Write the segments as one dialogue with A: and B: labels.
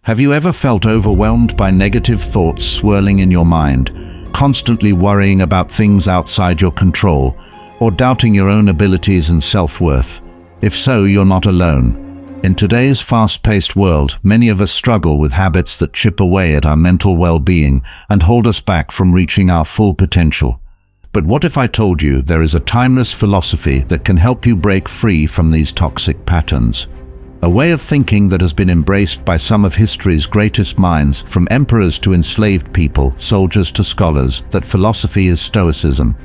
A: Have you ever felt overwhelmed by negative thoughts swirling in your mind, constantly worrying about things outside your control, or doubting your own abilities and self-worth? If so, you're not alone. In today's fast-paced world, many of us struggle with habits that chip away at our mental well-being and hold us back from reaching our full potential. But what if I told you there is a timeless philosophy that can help you break free from these toxic patterns? A way of thinking that has been embraced by some of history's greatest minds, from emperors to enslaved people, soldiers to scholars, that philosophy is Stoicism.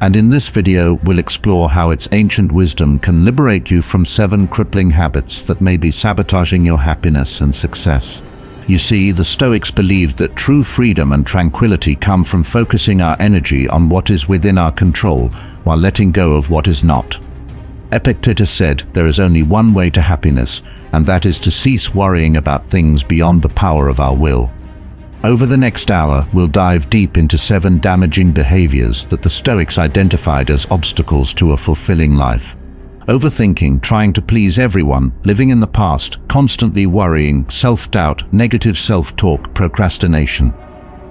A: And in this video, we'll explore how its ancient wisdom can liberate you from 7 crippling habits that may be sabotaging your happiness and success. You see, the Stoics believed that true freedom and tranquility come from focusing our energy on what is within our control, while letting go of what is not. Epictetus said, there is only one way to happiness, and that is to cease worrying about things beyond the power of our will. Over the next hour, we'll dive deep into 7 damaging behaviors that the Stoics identified as obstacles to a fulfilling life. Overthinking, trying to please everyone, living in the past, constantly worrying, self-doubt, negative self-talk, procrastination.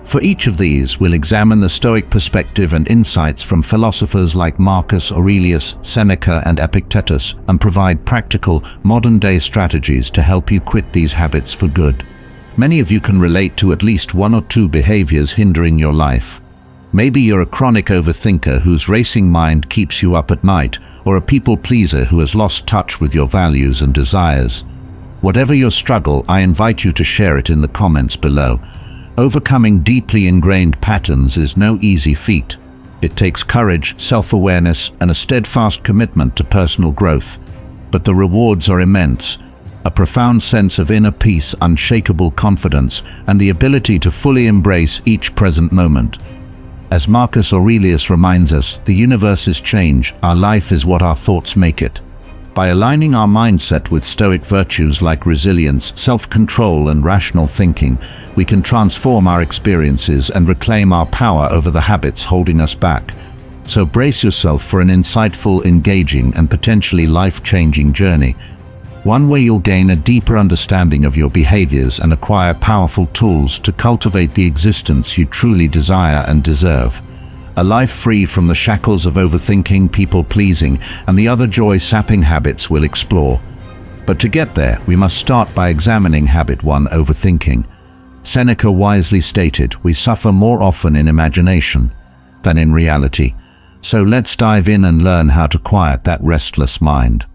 A: For each of these, we'll examine the Stoic perspective and insights from philosophers like Marcus Aurelius, Seneca, and Epictetus, and provide practical, modern-day strategies to help you quit these habits for good. Many of you can relate to at least 1 or 2 behaviors hindering your life. Maybe you're a chronic overthinker whose racing mind keeps you up at night, or a people pleaser who has lost touch with your values and desires. Whatever your struggle, I invite you to share it in the comments below. Overcoming deeply ingrained patterns is no easy feat. It takes courage, self-awareness, and a steadfast commitment to personal growth. But the rewards are immense. A profound sense of inner peace, unshakable confidence, and the ability to fully embrace each present moment. As Marcus Aurelius reminds us, the universe is change, our life is what our thoughts make it. By aligning our mindset with Stoic virtues like resilience, self-control, and rational thinking, we can transform our experiences and reclaim our power over the habits holding us back. So brace yourself for an insightful, engaging, and potentially life-changing journey. One way you'll gain a deeper understanding of your behaviors and acquire powerful tools to cultivate the existence you truly desire and deserve. A life free from the shackles of overthinking, people-pleasing, and the other joy-sapping habits we'll explore. But to get there, we must start by examining habit 1, overthinking. Seneca wisely stated, we suffer more often in imagination than in reality. So let's dive in and learn how to quiet that restless mind.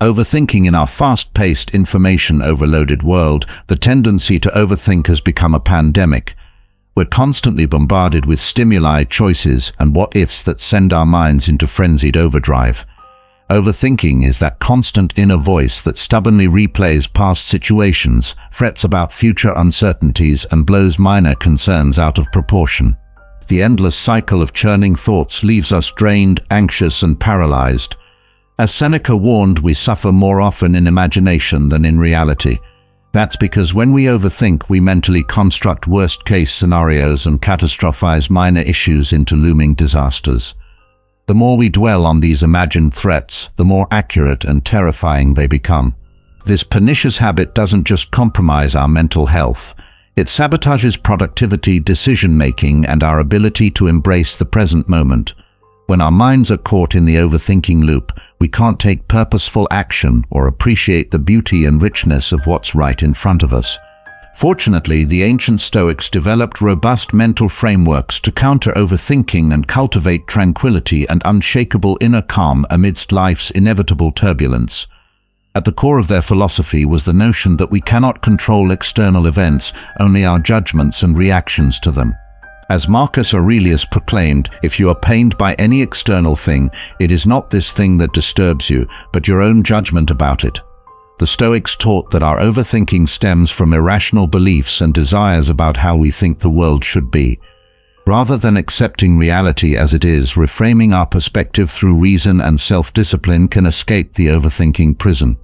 A: Overthinking. In our fast-paced, information-overloaded world, the tendency to overthink has become a pandemic. We're constantly bombarded with stimuli, choices, and what-ifs that send our minds into frenzied overdrive. Overthinking is that constant inner voice that stubbornly replays past situations, frets about future uncertainties, and blows minor concerns out of proportion. The endless cycle of churning thoughts leaves us drained, anxious, and paralyzed. As Seneca warned, we suffer more often in imagination than in reality. That's because when we overthink, we mentally construct worst-case scenarios and catastrophize minor issues into looming disasters. The more we dwell on these imagined threats, the more accurate and terrifying they become. This pernicious habit doesn't just compromise our mental health. It sabotages productivity, decision-making, and our ability to embrace the present moment. When our minds are caught in the overthinking loop, we can't take purposeful action or appreciate the beauty and richness of what's right in front of us. Fortunately, the ancient Stoics developed robust mental frameworks to counter overthinking and cultivate tranquility and unshakable inner calm amidst life's inevitable turbulence. At the core of their philosophy was the notion that we cannot control external events, only our judgments and reactions to them. As Marcus Aurelius proclaimed, if you are pained by any external thing, it is not this thing that disturbs you, but your own judgment about it. The Stoics taught that our overthinking stems from irrational beliefs and desires about how we think the world should be. Rather than accepting reality as it is, reframing our perspective through reason and self-discipline can escape the overthinking prison.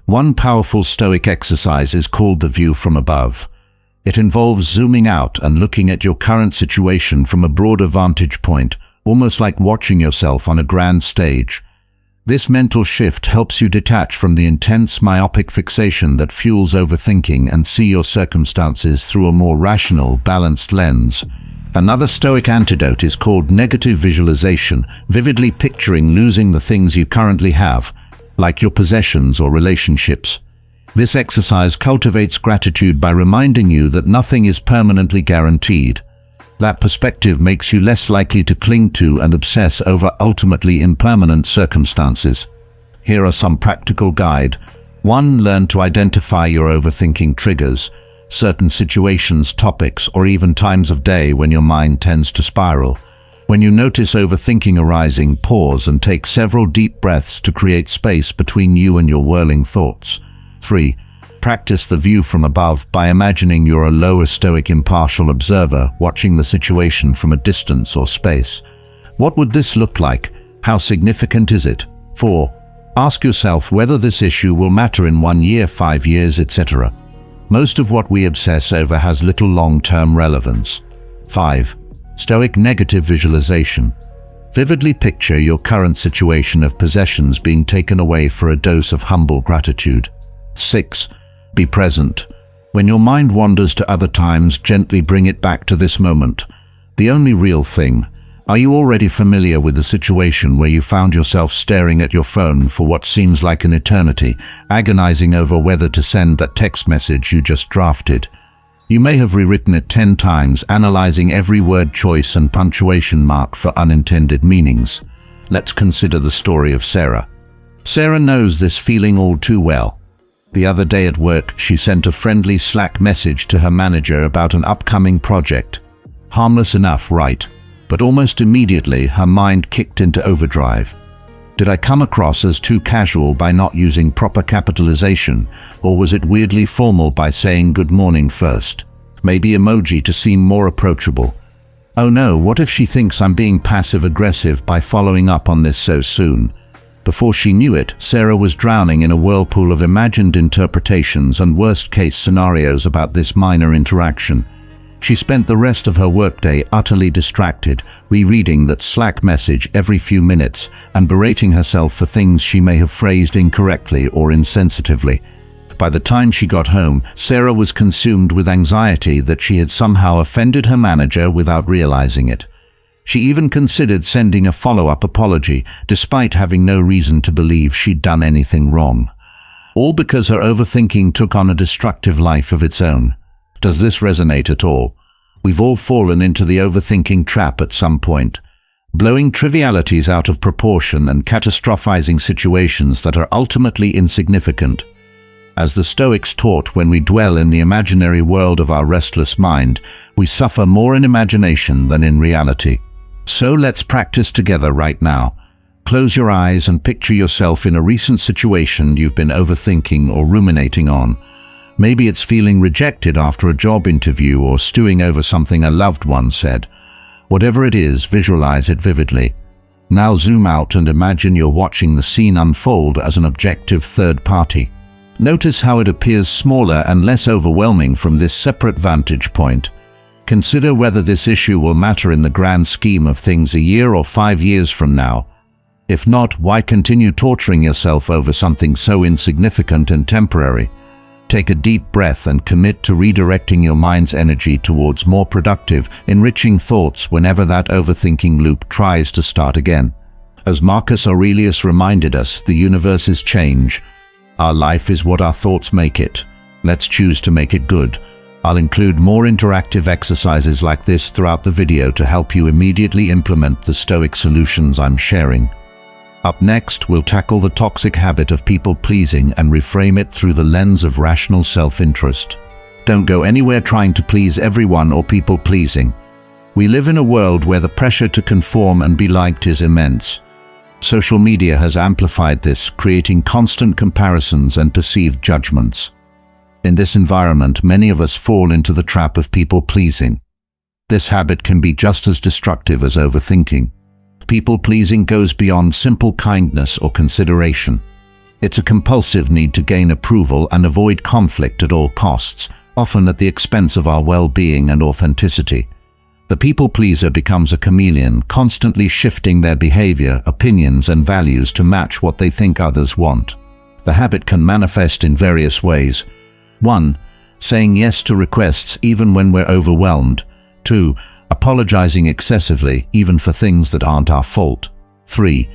A: One powerful Stoic exercise is called the view from above. It involves zooming out and looking at your current situation from a broader vantage point, almost like watching yourself on a grand stage. This mental shift helps you detach from the intense myopic fixation that fuels overthinking and see your circumstances through a more rational, balanced lens. Another Stoic antidote is called negative visualization, vividly picturing losing the things you currently have, like your possessions or relationships. This exercise cultivates gratitude by reminding you that nothing is permanently guaranteed. That perspective makes you less likely to cling to and obsess over ultimately impermanent circumstances. Here are some practical guide. 1. Learn to identify your overthinking triggers, certain situations, topics, or even times of day when your mind tends to spiral. When you notice overthinking arising, pause and take several deep breaths to create space between you and your whirling thoughts. 3. Practice the view from above by imagining you're a lower Stoic impartial observer watching the situation from a distance or space. What would this look like? How significant is it? 4. Ask yourself whether this issue will matter in 1 year, 5 years, etc. Most of what we obsess over has little long-term relevance. 5. Stoic negative visualization. Vividly picture your current situation of possessions being taken away for a dose of humble gratitude. 6. Be present. When your mind wanders to other times, gently bring it back to this moment. The only real thing. Are you already familiar with the situation where you found yourself staring at your phone for what seems like an eternity, agonizing over whether to send that text message you just drafted? You may have rewritten it 10 times, analyzing every word choice and punctuation mark for unintended meanings. Let's consider the story of Sarah. Sarah knows this feeling all too well. The other day at work, she sent a friendly Slack message to her manager about an upcoming project. Harmless enough, right? But almost immediately, her mind kicked into overdrive. Did I come across as too casual by not using proper capitalization, or was it weirdly formal by saying good morning first? Maybe emoji to seem more approachable. Oh no, what if she thinks I'm being passive-aggressive by following up on this so soon? Before she knew it, Sarah was drowning in a whirlpool of imagined interpretations and worst-case scenarios about this minor interaction. She spent the rest of her workday utterly distracted, rereading that Slack message every few minutes and berating herself for things she may have phrased incorrectly or insensitively. By the time she got home, Sarah was consumed with anxiety that she had somehow offended her manager without realizing it. She even considered sending a follow-up apology, despite having no reason to believe she'd done anything wrong. All because her overthinking took on a destructive life of its own. Does this resonate at all? We've all fallen into the overthinking trap at some point, blowing trivialities out of proportion and catastrophizing situations that are ultimately insignificant. As the Stoics taught, when we dwell in the imaginary world of our restless mind, we suffer more in imagination than in reality. So let's practice together right now. Close your eyes and picture yourself in a recent situation you've been overthinking or ruminating on. Maybe it's feeling rejected after a job interview or stewing over something a loved one said. Whatever it is, visualize it vividly. Now zoom out and imagine you're watching the scene unfold as an objective third party. Notice how it appears smaller and less overwhelming from this separate vantage point. Consider whether this issue will matter in the grand scheme of things a year or 5 years from now. If not, why continue torturing yourself over something so insignificant and temporary? Take a deep breath and commit to redirecting your mind's energy towards more productive, enriching thoughts whenever that overthinking loop tries to start again. As Marcus Aurelius reminded us, the universe is change. Our life is what our thoughts make it. Let's choose to make it good. I'll include more interactive exercises like this throughout the video to help you immediately implement the Stoic solutions I'm sharing. Up next, we'll tackle the toxic habit of people-pleasing and reframe it through the lens of rational self-interest. Don't go anywhere trying to please everyone or people-pleasing. We live in a world where the pressure to conform and be liked is immense. Social media has amplified this, creating constant comparisons and perceived judgments. In this environment, many of us fall into the trap of people-pleasing. This habit can be just as destructive as overthinking. People-pleasing goes beyond simple kindness or consideration. It's a compulsive need to gain approval and avoid conflict at all costs, often at the expense of our well-being and authenticity. The people pleaser becomes a chameleon, constantly shifting their behavior, opinions, and values to match what they think others want. The habit can manifest in various ways. 1. Saying yes to requests even when we're overwhelmed. 2. Apologizing excessively, even for things that aren't our fault. 3.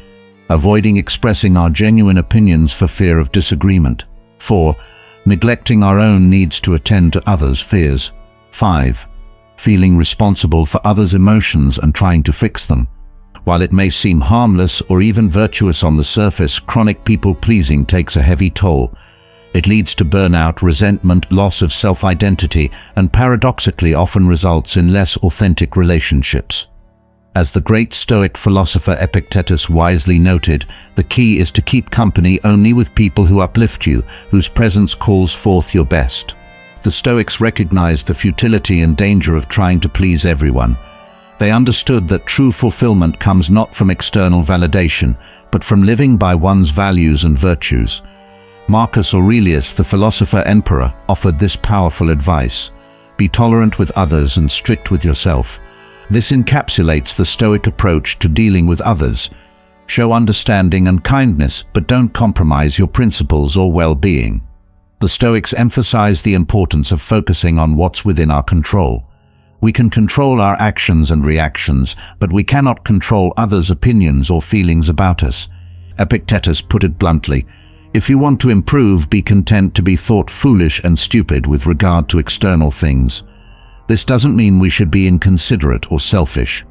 A: Avoiding expressing our genuine opinions for fear of disagreement. 4. Neglecting our own needs to attend to others' fears. 5. Feeling responsible for others' emotions and trying to fix them. While it may seem harmless or even virtuous on the surface, chronic people-pleasing takes a heavy toll. It leads to burnout, resentment, loss of self-identity, and paradoxically often results in less authentic relationships. As the great Stoic philosopher Epictetus wisely noted, the key is to keep company only with people who uplift you, whose presence calls forth your best. The Stoics recognized the futility and danger of trying to please everyone. They understood that true fulfillment comes not from external validation, but from living by one's values and virtues. Marcus Aurelius, the philosopher-emperor, offered this powerful advice: be tolerant with others and strict with yourself. This encapsulates the Stoic approach to dealing with others. Show understanding and kindness, but don't compromise your principles or well-being. The Stoics emphasize the importance of focusing on what's within our control. We can control our actions and reactions, but we cannot control others' opinions or feelings about us. Epictetus put it bluntly: if you want to improve, be content to be thought foolish and stupid with regard to external things. This doesn't mean we should be inconsiderate or selfish.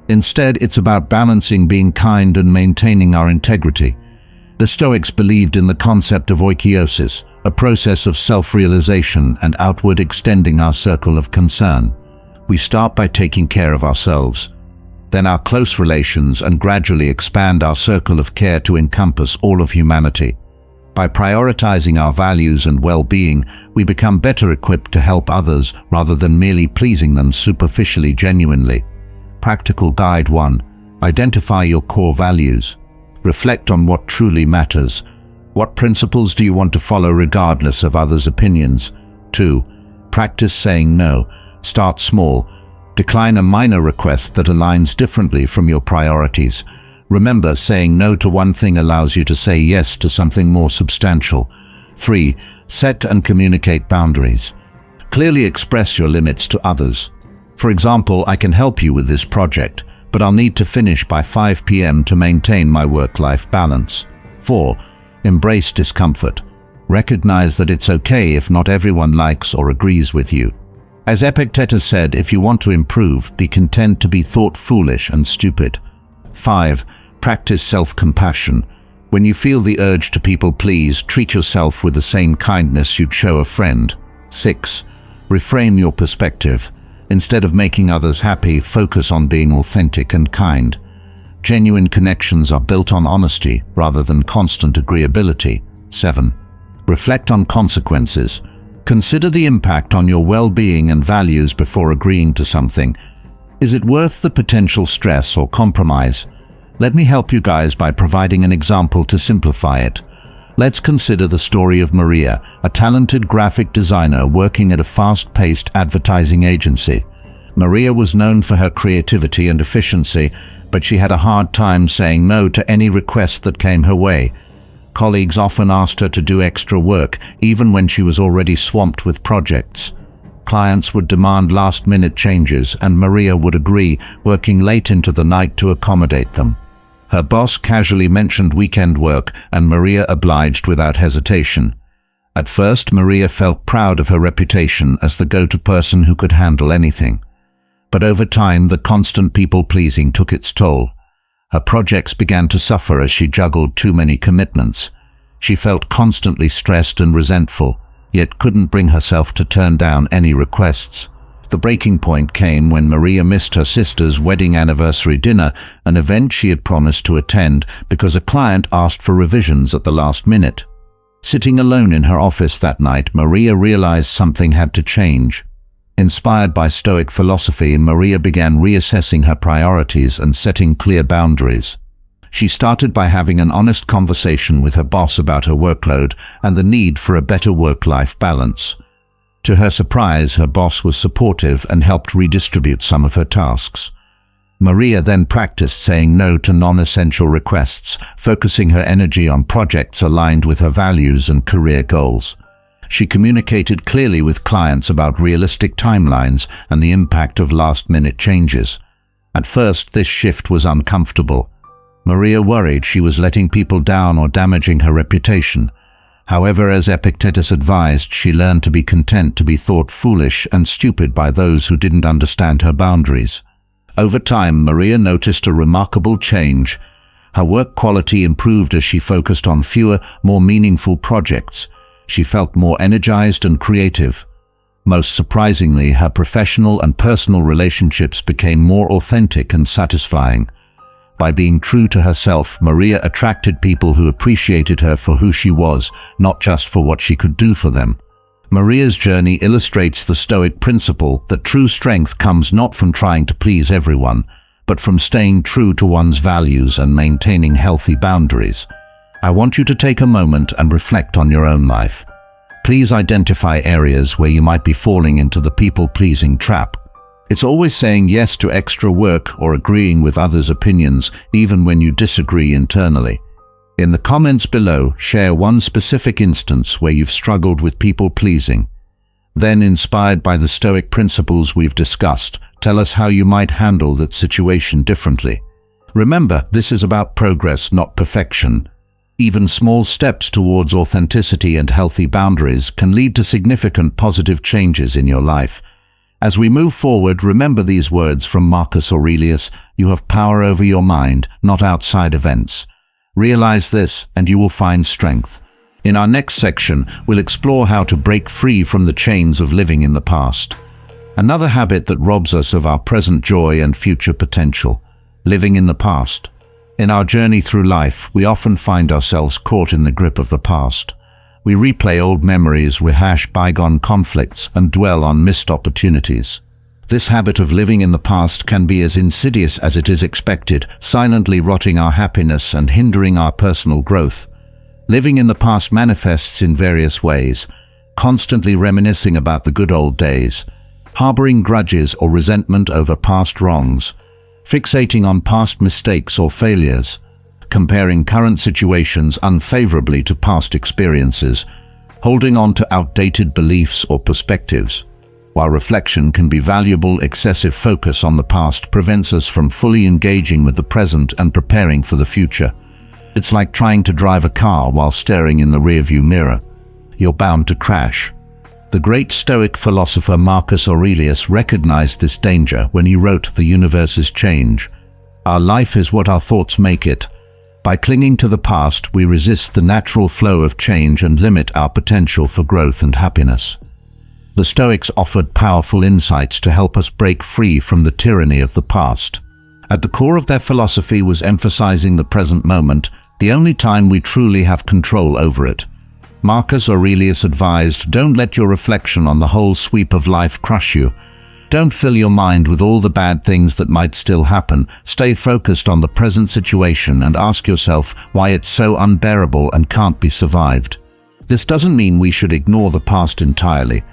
A: Instead, it's about balancing being kind and maintaining our integrity. The Stoics believed in the concept of oikeiosis, a process of self-realization and outward extending our circle of concern. We start by taking care of ourselves, then our close relations, and gradually expand our circle of care to encompass all of humanity. By prioritizing our values and well-being, we become better equipped to help others rather than merely pleasing them superficially, genuinely. Practical Guide 1. Identify your core values. Reflect on what truly matters. What principles do you want to follow regardless of others' opinions? 2. Practice saying no. Start small. Decline a minor request that aligns differently from your priorities. Remember, saying no to one thing allows you to say yes to something more substantial. 3. Set and communicate boundaries. Clearly express your limits to others. For example, I can help you with this project, but I'll need to finish by 5 p.m. to maintain my work-life balance. 4. Embrace discomfort. Recognize that it's okay if not everyone likes or agrees with you. As Epictetus said, if you want to improve, be content to be thought foolish and stupid. 5. Practice self-compassion. When you feel the urge to people-please, treat yourself with the same kindness you'd show a friend. 6. Reframe your perspective. Instead of making others happy, focus on being authentic and kind. Genuine connections are built on honesty rather than constant agreeability. 7. Reflect on consequences. Consider the impact on your well-being and values before agreeing to something. Is it worth the potential stress or compromise? Let me help you guys by providing an example to simplify it. Let's consider the story of Maria, a talented graphic designer working at a fast-paced advertising agency. Maria was known for her creativity and efficiency, but she had a hard time saying no to any request that came her way. Colleagues often asked her to do extra work, even when she was already swamped with projects. Clients would demand last-minute changes, and Maria would agree, working late into the night to accommodate them. Her boss casually mentioned weekend work, and Maria obliged without hesitation. At first, Maria felt proud of her reputation as the go-to person who could handle anything. But over time, the constant people-pleasing took its toll. Her projects began to suffer as she juggled too many commitments. She felt constantly stressed and resentful, yet couldn't bring herself to turn down any requests. The breaking point came when Maria missed her sister's wedding anniversary dinner, an event she had promised to attend, because a client asked for revisions at the last minute. Sitting alone in her office that night, Maria realized something had to change. Inspired by Stoic philosophy, Maria began reassessing her priorities and setting clear boundaries. She started by having an honest conversation with her boss about her workload and the need for a better work-life balance. To her surprise, her boss was supportive and helped redistribute some of her tasks. Maria then practiced saying no to non-essential requests, focusing her energy on projects aligned with her values and career goals. She communicated clearly with clients about realistic timelines and the impact of last-minute changes. At first, this shift was uncomfortable. Maria worried she was letting people down or damaging her reputation. However, as Epictetus advised, she learned to be content to be thought foolish and stupid by those who didn't understand her boundaries. Over time, Maria noticed a remarkable change. Her work quality improved as she focused on fewer, more meaningful projects. She felt more energized and creative. Most surprisingly, her professional and personal relationships became more authentic and satisfying. By being true to herself, Maria attracted people who appreciated her for who she was, not just for what she could do for them. Maria's journey illustrates the Stoic principle that true strength comes not from trying to please everyone, but from staying true to one's values and maintaining healthy boundaries. I want you to take a moment and reflect on your own life. Please identify areas where you might be falling into the people-pleasing trap. It's always saying yes to extra work or agreeing with others' opinions, even when you disagree internally. In the comments below, share one specific instance where you've struggled with people-pleasing. Then, inspired by the Stoic principles we've discussed, tell us how you might handle that situation differently. Remember, this is about progress, not perfection. Even small steps towards authenticity and healthy boundaries can lead to significant positive changes in your life. As we move forward, remember these words from Marcus Aurelius: you have power over your mind, not outside events. Realize this, and you will find strength. In our next section, we'll explore how to break free from the chains of living in the past. Another habit that robs us of our present joy and future potential: living in the past. In our journey through life, we often find ourselves caught in the grip of the past. We replay old memories, rehash bygone conflicts, and dwell on missed opportunities. This habit of living in the past can be as insidious as it is expected, silently rotting our happiness and hindering our personal growth. Living in the past manifests in various ways: constantly reminiscing about the good old days, harboring grudges or resentment over past wrongs, fixating on past mistakes or failures, comparing current situations unfavorably to past experiences, holding on to outdated beliefs or perspectives. While reflection can be valuable, excessive focus on the past prevents us from fully engaging with the present and preparing for the future. It's like trying to drive a car while staring in the rearview mirror. You're bound to crash. The great Stoic philosopher Marcus Aurelius recognized this danger when he wrote, "The universe is change. Our life is what our thoughts make it." By clinging to the past, we resist the natural flow of change and limit our potential for growth and happiness. The Stoics offered powerful insights to help us break free from the tyranny of the past. At the core of their philosophy was emphasizing the present moment, the only time we truly have control over it. Marcus Aurelius advised, don't let your reflection on the whole sweep of life crush you. Don't fill your mind with all the bad things that might still happen. Stay focused on the present situation and ask yourself why it's so unbearable and can't be survived. This doesn't mean we should ignore the past entirely.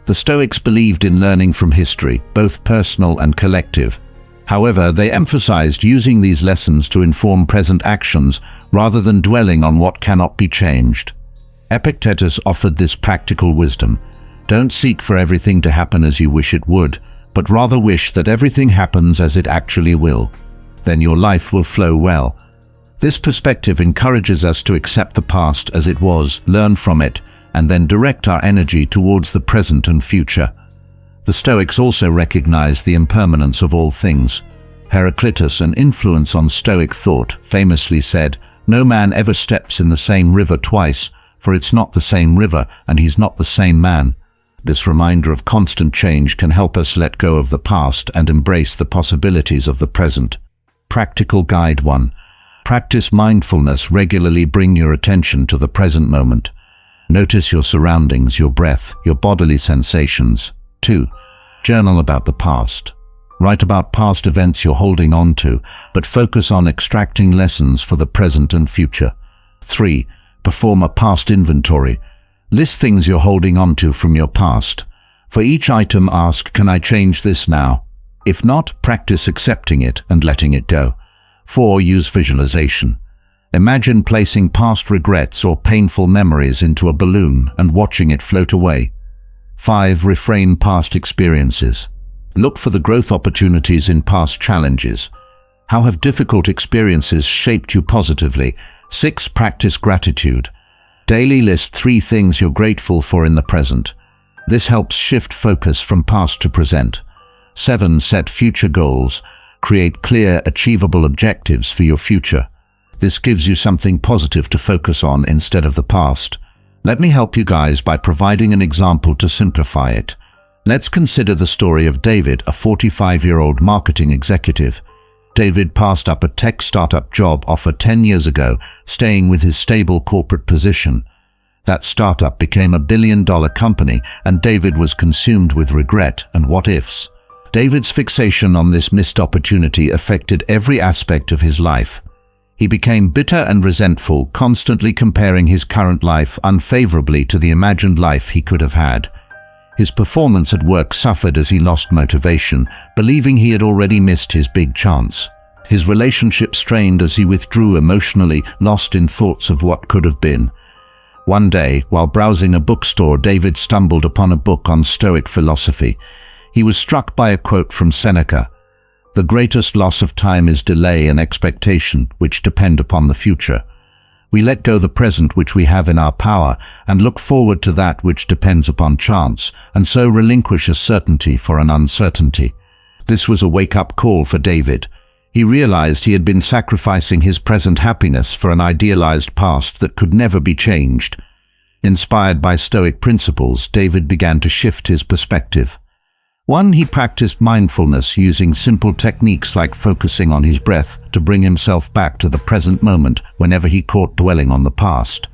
A: The Stoics believed in learning from history, both personal and collective. However, they emphasized using these lessons to inform present actions rather than dwelling on what cannot be changed. Epictetus offered this practical wisdom: don't seek for everything to happen as you wish it would, but rather wish that everything happens as it actually will. Then your life will flow well. This perspective encourages us to accept the past as it was, learn from it, and then direct our energy towards the present and future. The Stoics also recognized the impermanence of all things. Heraclitus, an influence on Stoic thought, famously said, "No man ever steps in the same river twice, for it's not the same river and he's not the same man." This reminder of constant change can help us let go of the past and embrace the possibilities of the present. Practical Guide 1. Practice mindfulness. Regularly bring your attention to the present moment. Notice your surroundings, your breath, your bodily sensations. 2. Journal about the past. Write about past events you're holding on to, but focus on extracting lessons for the present and future. 3. Perform a past inventory. List things you're holding on to from your past. For each item, ask, can I change this now? If not, practice accepting it and letting it go. 4. Use visualization. Imagine placing past regrets or painful memories into a balloon and watching it float away. 5. Reframe past experiences. Look for the growth opportunities in past challenges. How have difficult experiences shaped you positively? 6. Practice gratitude. Daily list 3 things you're grateful for in the present. This helps shift focus from past to present. 7. Set future goals. Create clear, achievable objectives for your future. This gives you something positive to focus on instead of the past. Let me help you guys by providing an example to simplify it. Let's consider the story of David, a 45-year-old marketing executive. David passed up a tech startup job offer 10 years ago, staying with his stable corporate position. That startup became a billion-dollar company, and David was consumed with regret and what-ifs. David's fixation on this missed opportunity affected every aspect of his life. He became bitter and resentful, constantly comparing his current life unfavorably to the imagined life he could have had. His performance at work suffered as he lost motivation, believing he had already missed his big chance. His relationship strained as he withdrew emotionally, lost in thoughts of what could have been. One day, while browsing a bookstore, David stumbled upon a book on Stoic philosophy. He was struck by a quote from Seneca: "The greatest loss of time is delay and expectation, which depend upon the future." We let go the present which we have in our power and look forward to that which depends upon chance, and so relinquish a certainty for an uncertainty. This was a wake-up call for David. He realized he had been sacrificing his present happiness for an idealized past that could never be changed. Inspired by Stoic principles, David began to shift his perspective. 1. He practiced mindfulness, using simple techniques like focusing on his breath to bring himself back to the present moment whenever he caught dwelling on the past.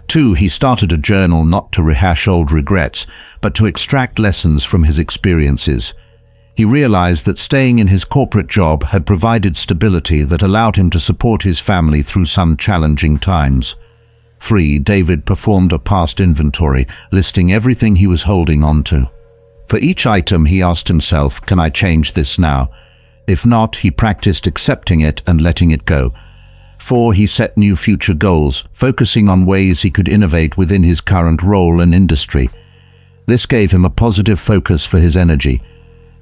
A: 2. He started a journal, not to rehash old regrets, but to extract lessons from his experiences. He realized that staying in his corporate job had provided stability that allowed him to support his family through some challenging times. 3. David performed a past inventory, listing everything he was holding on to. For each item, he asked himself, can I change this now? If not, he practiced accepting it and letting it go. 4. He set new future goals, focusing on ways he could innovate within his current role and industry. This gave him a positive focus for his energy.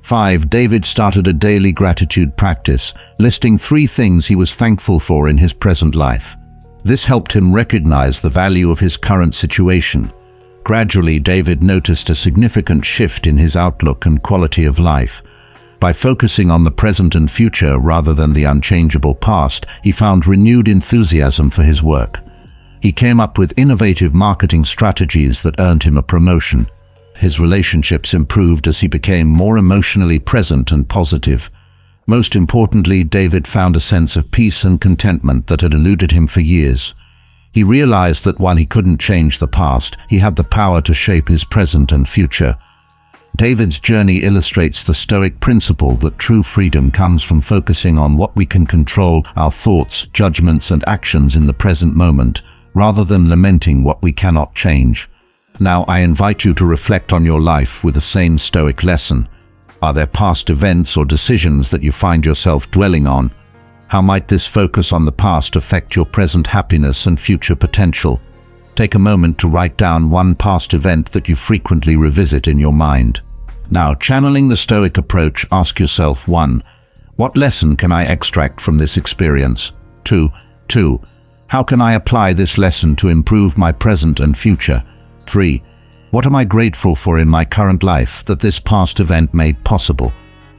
A: 5. David started a daily gratitude practice, listing 3 things he was thankful for in his present life. This helped him recognize the value of his current situation. Gradually, David noticed a significant shift in his outlook and quality of life. By focusing on the present and future rather than the unchangeable past, he found renewed enthusiasm for his work. He came up with innovative marketing strategies that earned him a promotion. His relationships improved as he became more emotionally present and positive. Most importantly, David found a sense of peace and contentment that had eluded him for years. He realized that while he couldn't change the past, he had the power to shape his present and future. David's journey illustrates the Stoic principle that true freedom comes from focusing on what we can control, our thoughts, judgments, and actions in the present moment, rather than lamenting what we cannot change. Now, I invite you to reflect on your life with the same Stoic lesson. Are there past events or decisions that you find yourself dwelling on? How might this focus on the past affect your present happiness and future potential? Take a moment to write down one past event that you frequently revisit in your mind. Now, channeling the Stoic approach, ask yourself: 1. What lesson can I extract from this experience? 2. How can I apply this lesson to improve my present and future? 3. What am I grateful for in my current life that this past event made possible?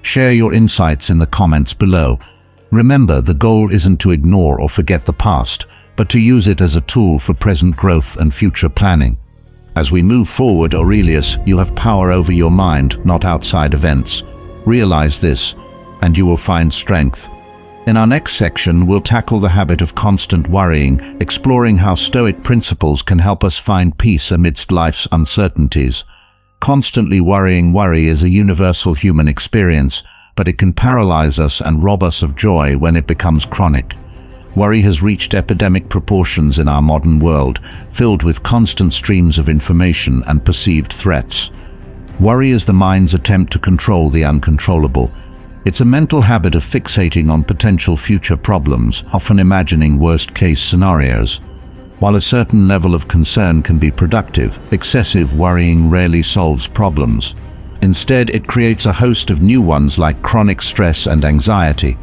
A: Share your insights in the comments below. Remember, the goal isn't to ignore or forget the past, but to use it as a tool for present growth and future planning. As we move forward, Aurelius, you have power over your mind, not outside events. Realize this, and you will find strength. In our next section, we'll tackle the habit of constant worrying, exploring how Stoic principles can help us find peace amidst life's uncertainties. Constantly worry is a universal human experience, but it can paralyze us and rob us of joy when it becomes chronic. Worry has reached epidemic proportions in our modern world, filled with constant streams of information and perceived threats. Worry is the mind's attempt to control the uncontrollable. It's a mental habit of fixating on potential future problems, often imagining worst-case scenarios. While a certain level of concern can be productive, excessive worrying rarely solves problems. Instead, it creates a host of new ones like chronic stress and anxiety,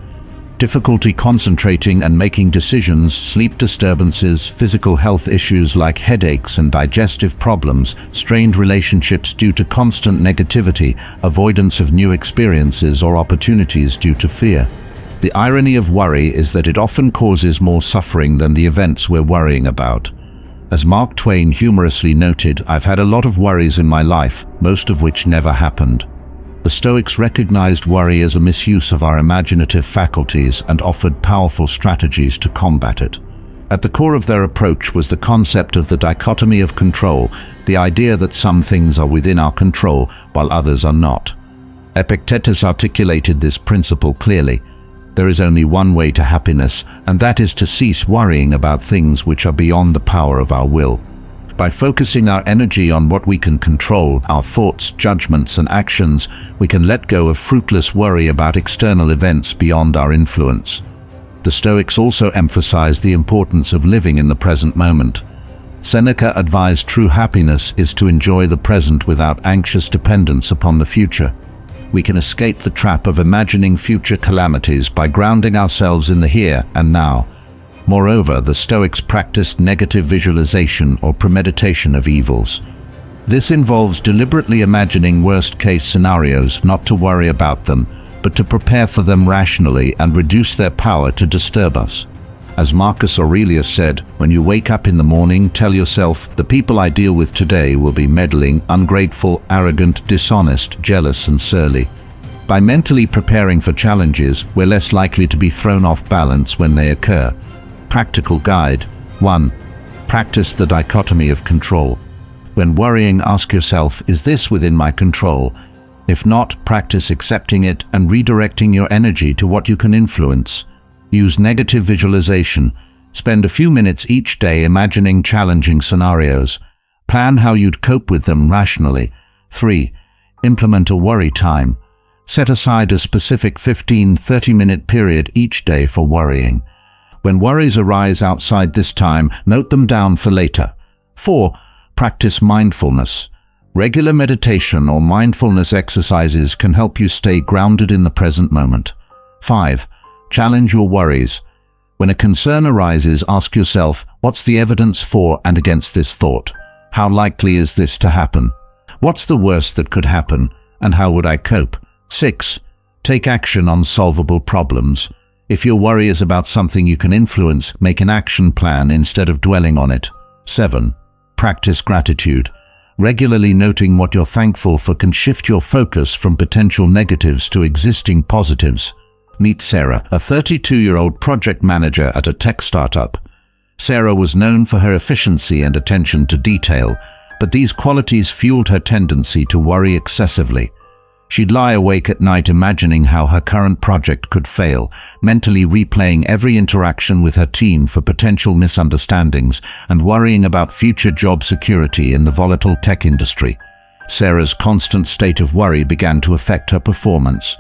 A: difficulty concentrating and making decisions, sleep disturbances, physical health issues like headaches and digestive problems, strained relationships due to constant negativity, avoidance of new experiences or opportunities due to fear. The irony of worry is that it often causes more suffering than the events we're worrying about. As Mark Twain humorously noted, "I've had a lot of worries in my life, most of which never happened." The Stoics recognized worry as a misuse of our imaginative faculties and offered powerful strategies to combat it. At the core of their approach was the concept of the dichotomy of control, the idea that some things are within our control while others are not. Epictetus articulated this principle clearly. There is only one way to happiness, and that is to cease worrying about things which are beyond the power of our will. By focusing our energy on what we can control, our thoughts, judgments, and actions, we can let go of fruitless worry about external events beyond our influence. The Stoics also emphasized the importance of living in the present moment. Seneca advised true happiness is to enjoy the present without anxious dependence upon the future. We can escape the trap of imagining future calamities by grounding ourselves in the here and now. Moreover, the Stoics practiced negative visualization or premeditation of evils. This involves deliberately imagining worst-case scenarios, not to worry about them, but to prepare for them rationally and reduce their power to disturb us. As Marcus Aurelius said, "When you wake up in the morning, tell yourself, the people I deal with today will be meddling, ungrateful, arrogant, dishonest, jealous, and surly." By mentally preparing for challenges, we're less likely to be thrown off balance when they occur. Practical guide. 1. Practice the dichotomy of control. When worrying, ask yourself, is this within my control? If not, practice accepting it and redirecting your energy to what you can influence. Use negative visualization. Spend a few minutes each day imagining challenging scenarios. Plan how you'd cope with them rationally. 3. Implement a worry time. Set aside a specific 15-30-minute period each day for worrying. When worries arise outside this time, note them down for later. 4. Practice mindfulness. Regular meditation or mindfulness exercises can help you stay grounded in the present moment. 5. Challenge your worries. When a concern arises, ask yourself, what's the evidence for and against this thought? How likely is this to happen? What's the worst that could happen, and how would I cope? 6. Take action on solvable problems. If your worry is about something you can influence, make an action plan instead of dwelling on it. 7. Practice gratitude. Regularly noting what you're thankful for can shift your focus from potential negatives to existing positives. Meet Sarah, a 32-year-old project manager at a tech startup. Sarah was known for her efficiency and attention to detail, but these qualities fueled her tendency to worry excessively. She'd lie awake at night imagining how her current project could fail, mentally replaying every interaction with her team for potential misunderstandings, and worrying about future job security in the volatile tech industry. Sarah's constant state of worry began to affect her performance.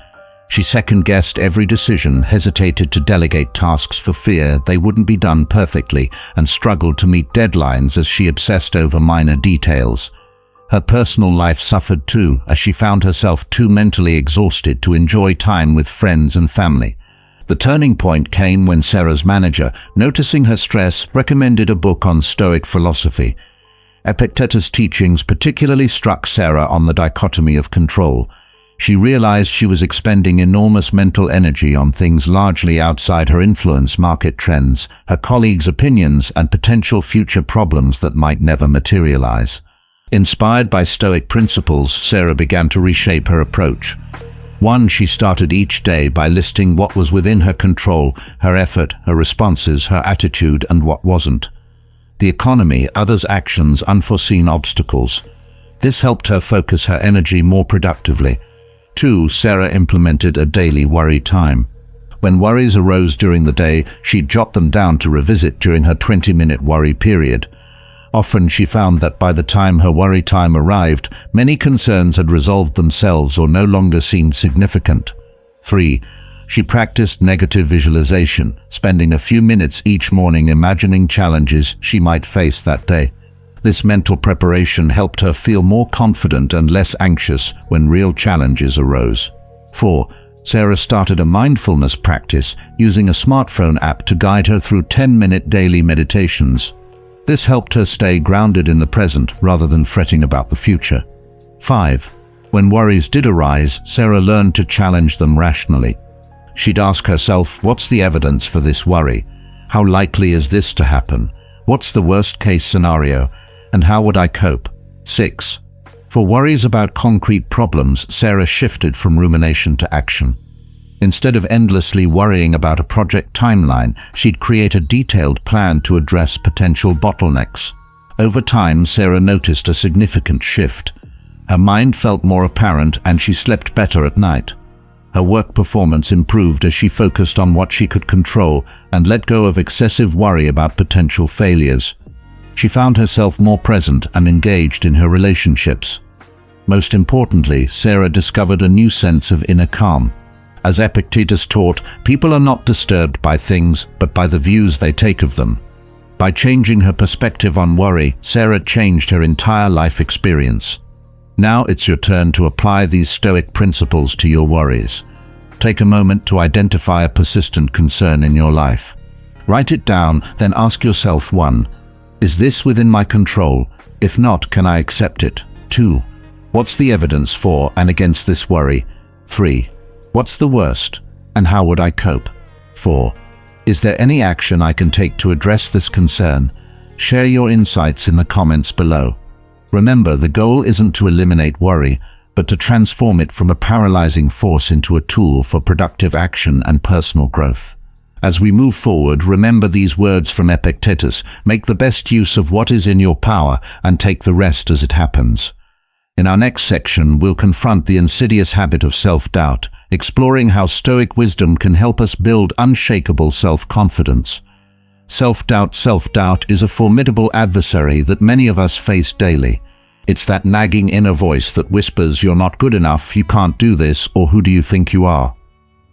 A: She second-guessed every decision, hesitated to delegate tasks for fear they wouldn't be done perfectly, and struggled to meet deadlines as she obsessed over minor details. Her personal life suffered too, as she found herself too mentally exhausted to enjoy time with friends and family. The turning point came when Sarah's manager, noticing her stress, recommended a book on Stoic philosophy. Epictetus' teachings particularly struck Sarah on the dichotomy of control. She realized she was expending enormous mental energy on things largely outside her influence: market trends, her colleagues' opinions, and potential future problems that might never materialize. Inspired by Stoic principles, Sarah began to reshape her approach. 1. She started each day by listing what was within her control, her effort, her responses, her attitude, and what wasn't. The economy, others' actions, unforeseen obstacles. This helped her focus her energy more productively. 2. Sarah implemented a daily worry time. When worries arose during the day, she'd jot them down to revisit during her 20-minute worry period. Often she found that by the time her worry time arrived, many concerns had resolved themselves or no longer seemed significant. 3. She practiced negative visualization, spending a few minutes each morning imagining challenges she might face that day. This mental preparation helped her feel more confident and less anxious when real challenges arose. 4. Sarah started a mindfulness practice using a smartphone app to guide her through 10-minute daily meditations. This helped her stay grounded in the present rather than fretting about the future. 5. When worries did arise, Sarah learned to challenge them rationally. She'd ask herself, what's the evidence for this worry? How likely is this to happen? What's the worst-case scenario? And how would I cope? 6. For worries about concrete problems, Sarah shifted from rumination to action. Instead of endlessly worrying about a project timeline, she'd create a detailed plan to address potential bottlenecks. Over time, Sarah noticed a significant shift. Her mind felt more apparent and she slept better at night. Her work performance improved as she focused on what she could control and let go of excessive worry about potential failures. She found herself more present and engaged in her relationships. Most importantly, Sarah discovered a new sense of inner calm. As Epictetus taught, people are not disturbed by things, but by the views they take of them. By changing her perspective on worry, Sarah changed her entire life experience. Now it's your turn to apply these Stoic principles to your worries. Take a moment to identify a persistent concern in your life. Write it down, then ask yourself 1. Is this within my control? If not, can I accept it? 2. What's the evidence for and against this worry? 3. What's the worst, and how would I cope? 4. Is there any action I can take to address this concern? Share your insights in the comments below. Remember, the goal isn't to eliminate worry, but to transform it from a paralyzing force into a tool for productive action and personal growth. As we move forward, remember these words from Epictetus: make the best use of what is in your power and take the rest as it happens. In our next section, we'll confront the insidious habit of self-doubt, exploring how Stoic wisdom can help us build unshakable self-confidence. Self-doubt is a formidable adversary that many of us face daily. It's that nagging inner voice that whispers, "You're not good enough, you can't do this, or who do you think you are?"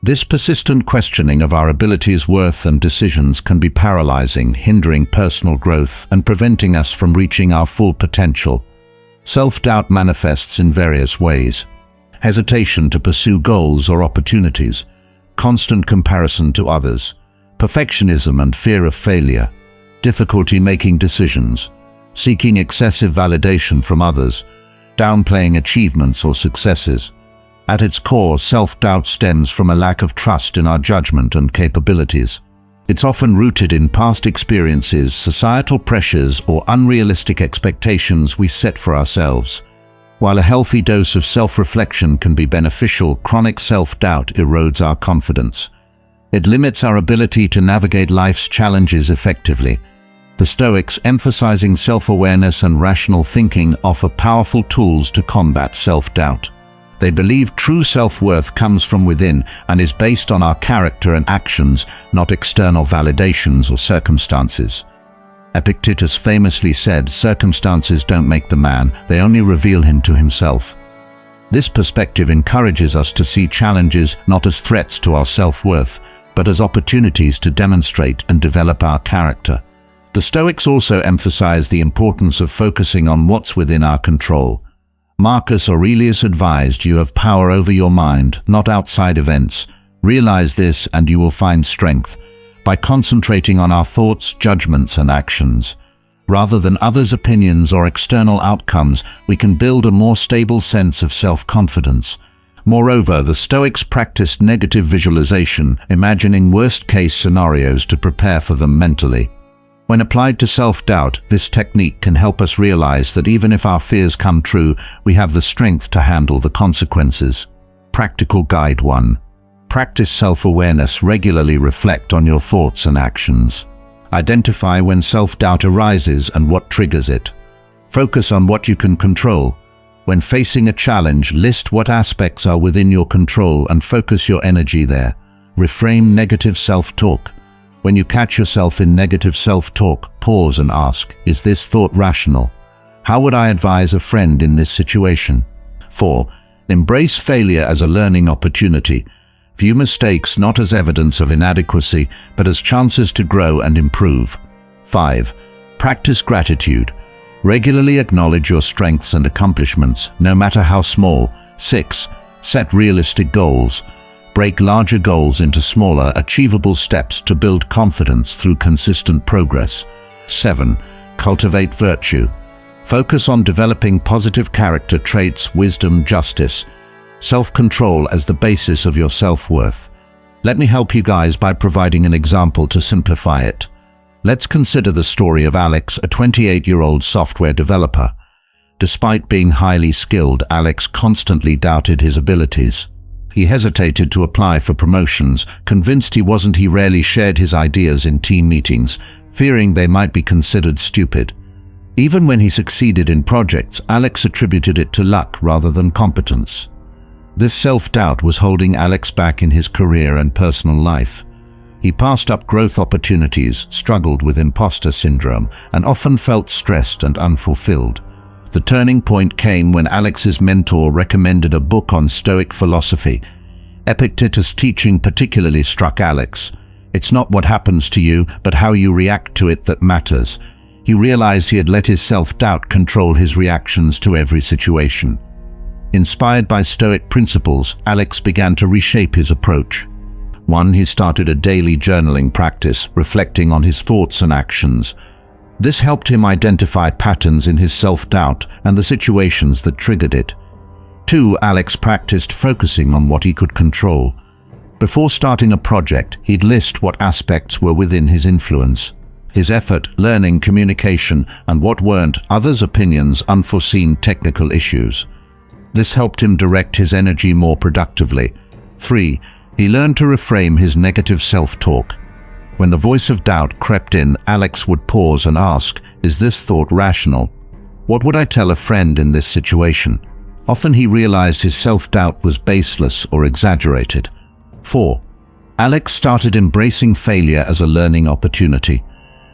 A: This persistent questioning of our abilities, worth, and decisions can be paralyzing, hindering personal growth and preventing us from reaching our full potential. Self-doubt manifests in various ways: hesitation to pursue goals or opportunities, constant comparison to others, perfectionism and fear of failure, difficulty making decisions, seeking excessive validation from others, downplaying achievements or successes. At its core, self-doubt stems from a lack of trust in our judgment and capabilities. It's often rooted in past experiences, societal pressures, or unrealistic expectations we set for ourselves. While a healthy dose of self-reflection can be beneficial, chronic self-doubt erodes our confidence. It limits our ability to navigate life's challenges effectively. The Stoics, emphasizing self-awareness and rational thinking, offer powerful tools to combat self-doubt. They believe true self-worth comes from within and is based on our character and actions, not external validations or circumstances. Epictetus famously said, "Circumstances don't make the man, they only reveal him to himself." This perspective encourages us to see challenges not as threats to our self-worth, but as opportunities to demonstrate and develop our character. The Stoics also emphasize the importance of focusing on what's within our control. Marcus Aurelius advised, "You have power over your mind, not outside events. Realize this and you will find strength." By concentrating on our thoughts, judgments, and actions, rather than others' opinions or external outcomes, we can build a more stable sense of self-confidence. Moreover, the Stoics practiced negative visualization, imagining worst-case scenarios to prepare for them mentally. When applied to self-doubt, this technique can help us realize that even if our fears come true, we have the strength to handle the consequences. Practical Guide 1. Practice self-awareness. Regularly reflect on your thoughts and actions. Identify when self-doubt arises and what triggers it. Focus on what you can control. When facing a challenge, list what aspects are within your control and focus your energy there. Reframe negative self-talk. When you catch yourself in negative self-talk, pause and ask, is this thought rational? How would I advise a friend in this situation? 4. Embrace failure as a learning opportunity. View mistakes not as evidence of inadequacy, but as chances to grow and improve. 5. Practice gratitude. Regularly acknowledge your strengths and accomplishments, no matter how small. 6. Set realistic goals. Break larger goals into smaller, achievable steps to build confidence through consistent progress. 7. Cultivate virtue. Focus on developing positive character traits, wisdom, justice, self-control as the basis of your self-worth. Let me help you guys by providing an example to simplify it. Let's consider the story of Alex, a 28-year-old software developer. Despite being highly skilled, Alex constantly doubted his abilities. He hesitated to apply for promotions, convinced he rarely shared his ideas in team meetings, fearing they might be considered stupid. Even when he succeeded in projects, Alex attributed it to luck rather than competence. This self-doubt was holding Alex back in his career and personal life. He passed up growth opportunities, struggled with imposter syndrome, and often felt stressed and unfulfilled. The turning point came when Alex's mentor recommended a book on Stoic philosophy. Epictetus' teaching particularly struck Alex. It's not what happens to you, but how you react to it that matters. He realized he had let his self-doubt control his reactions to every situation. Inspired by Stoic principles, Alex began to reshape his approach. 1. He started a daily journaling practice, reflecting on his thoughts and actions. This helped him identify patterns in his self-doubt and the situations that triggered it. 2. Alex practiced focusing on what he could control. Before starting a project, he'd list what aspects were within his influence. His effort, learning, communication, and what weren't, others' opinions, unforeseen technical issues. This helped him direct his energy more productively. 3. He learned to reframe his negative self-talk. When the voice of doubt crept in, Alex would pause and ask, is this thought rational? What would I tell a friend in this situation? Often he realized his self-doubt was baseless or exaggerated. 4. Alex started embracing failure as a learning opportunity.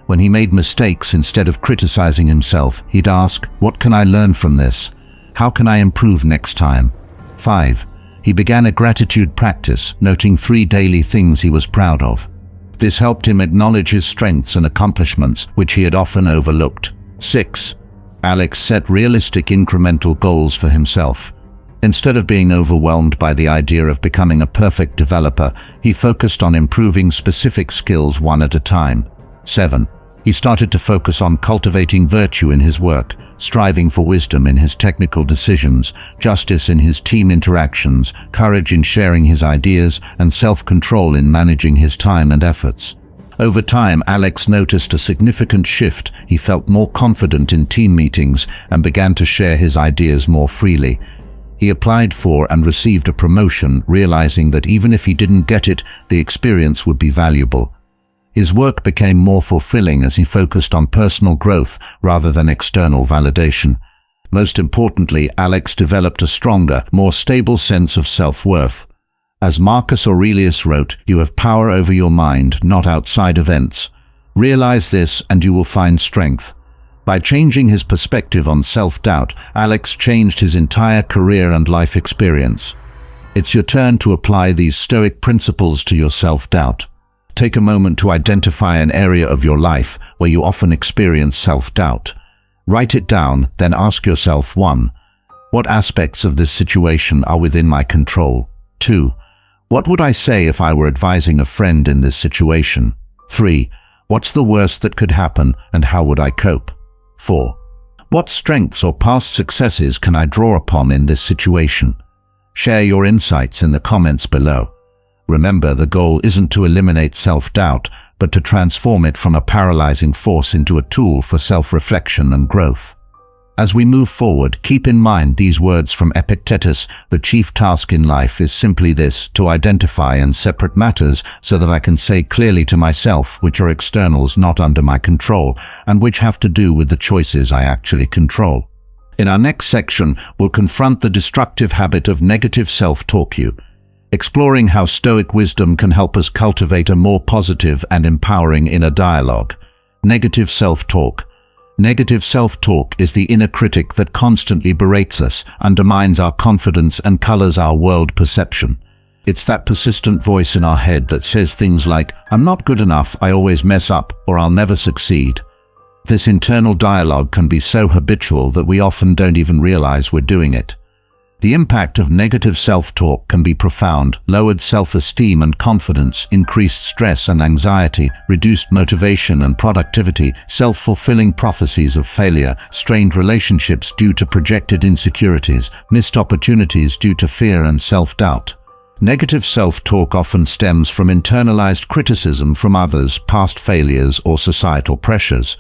A: When he made mistakes, instead of criticizing himself, he'd ask, what can I learn from this? How can I improve next time? 5. He began a gratitude practice, noting 3 daily things he was proud of. This helped him acknowledge his strengths and accomplishments, which he had often overlooked. 6. Alex set realistic incremental goals for himself. Instead of being overwhelmed by the idea of becoming a perfect developer, he focused on improving specific skills one at a time. 7. He started to focus on cultivating virtue in his work, striving for wisdom in his technical decisions, justice in his team interactions, courage in sharing his ideas, and self-control in managing his time and efforts. Over time, Alex noticed a significant shift. He felt more confident in team meetings and began to share his ideas more freely. He applied for and received a promotion, realizing that even if he didn't get it, the experience would be valuable. His work became more fulfilling as he focused on personal growth rather than external validation. Most importantly, Alex developed a stronger, more stable sense of self-worth. As Marcus Aurelius wrote, you have power over your mind, not outside events. Realize this and you will find strength. By changing his perspective on self-doubt, Alex changed his entire career and life experience. It's your turn to apply these Stoic principles to your self-doubt. Take a moment to identify an area of your life where you often experience self-doubt. Write it down, then ask yourself 1. What aspects of this situation are within my control? 2. What would I say if I were advising a friend in this situation? 3. What's the worst that could happen and how would I cope? 4. What strengths or past successes can I draw upon in this situation? Share your insights in the comments below. Remember, the goal isn't to eliminate self-doubt, but to transform it from a paralyzing force into a tool for self-reflection and growth. As we move forward, keep in mind these words from Epictetus: the chief task in life is simply this, to identify and separate matters so that I can say clearly to myself which are externals not under my control, and which have to do with the choices I actually control. In our next section, we'll confront the destructive habit of negative self-talk. exploring how Stoic wisdom can help us cultivate a more positive and empowering inner dialogue. Negative self-talk. Negative self-talk is the inner critic that constantly berates us, undermines our confidence, and colors our world perception. It's that persistent voice in our head that says things like, "I'm not good enough, I always mess up," or "I'll never succeed." This internal dialogue can be so habitual that we often don't even realize we're doing it. The impact of negative self-talk can be profound: lowered self-esteem and confidence, increased stress and anxiety, reduced motivation and productivity, self-fulfilling prophecies of failure, strained relationships due to projected insecurities, missed opportunities due to fear and self-doubt. Negative self-talk often stems from internalized criticism from others, past failures, or societal pressures.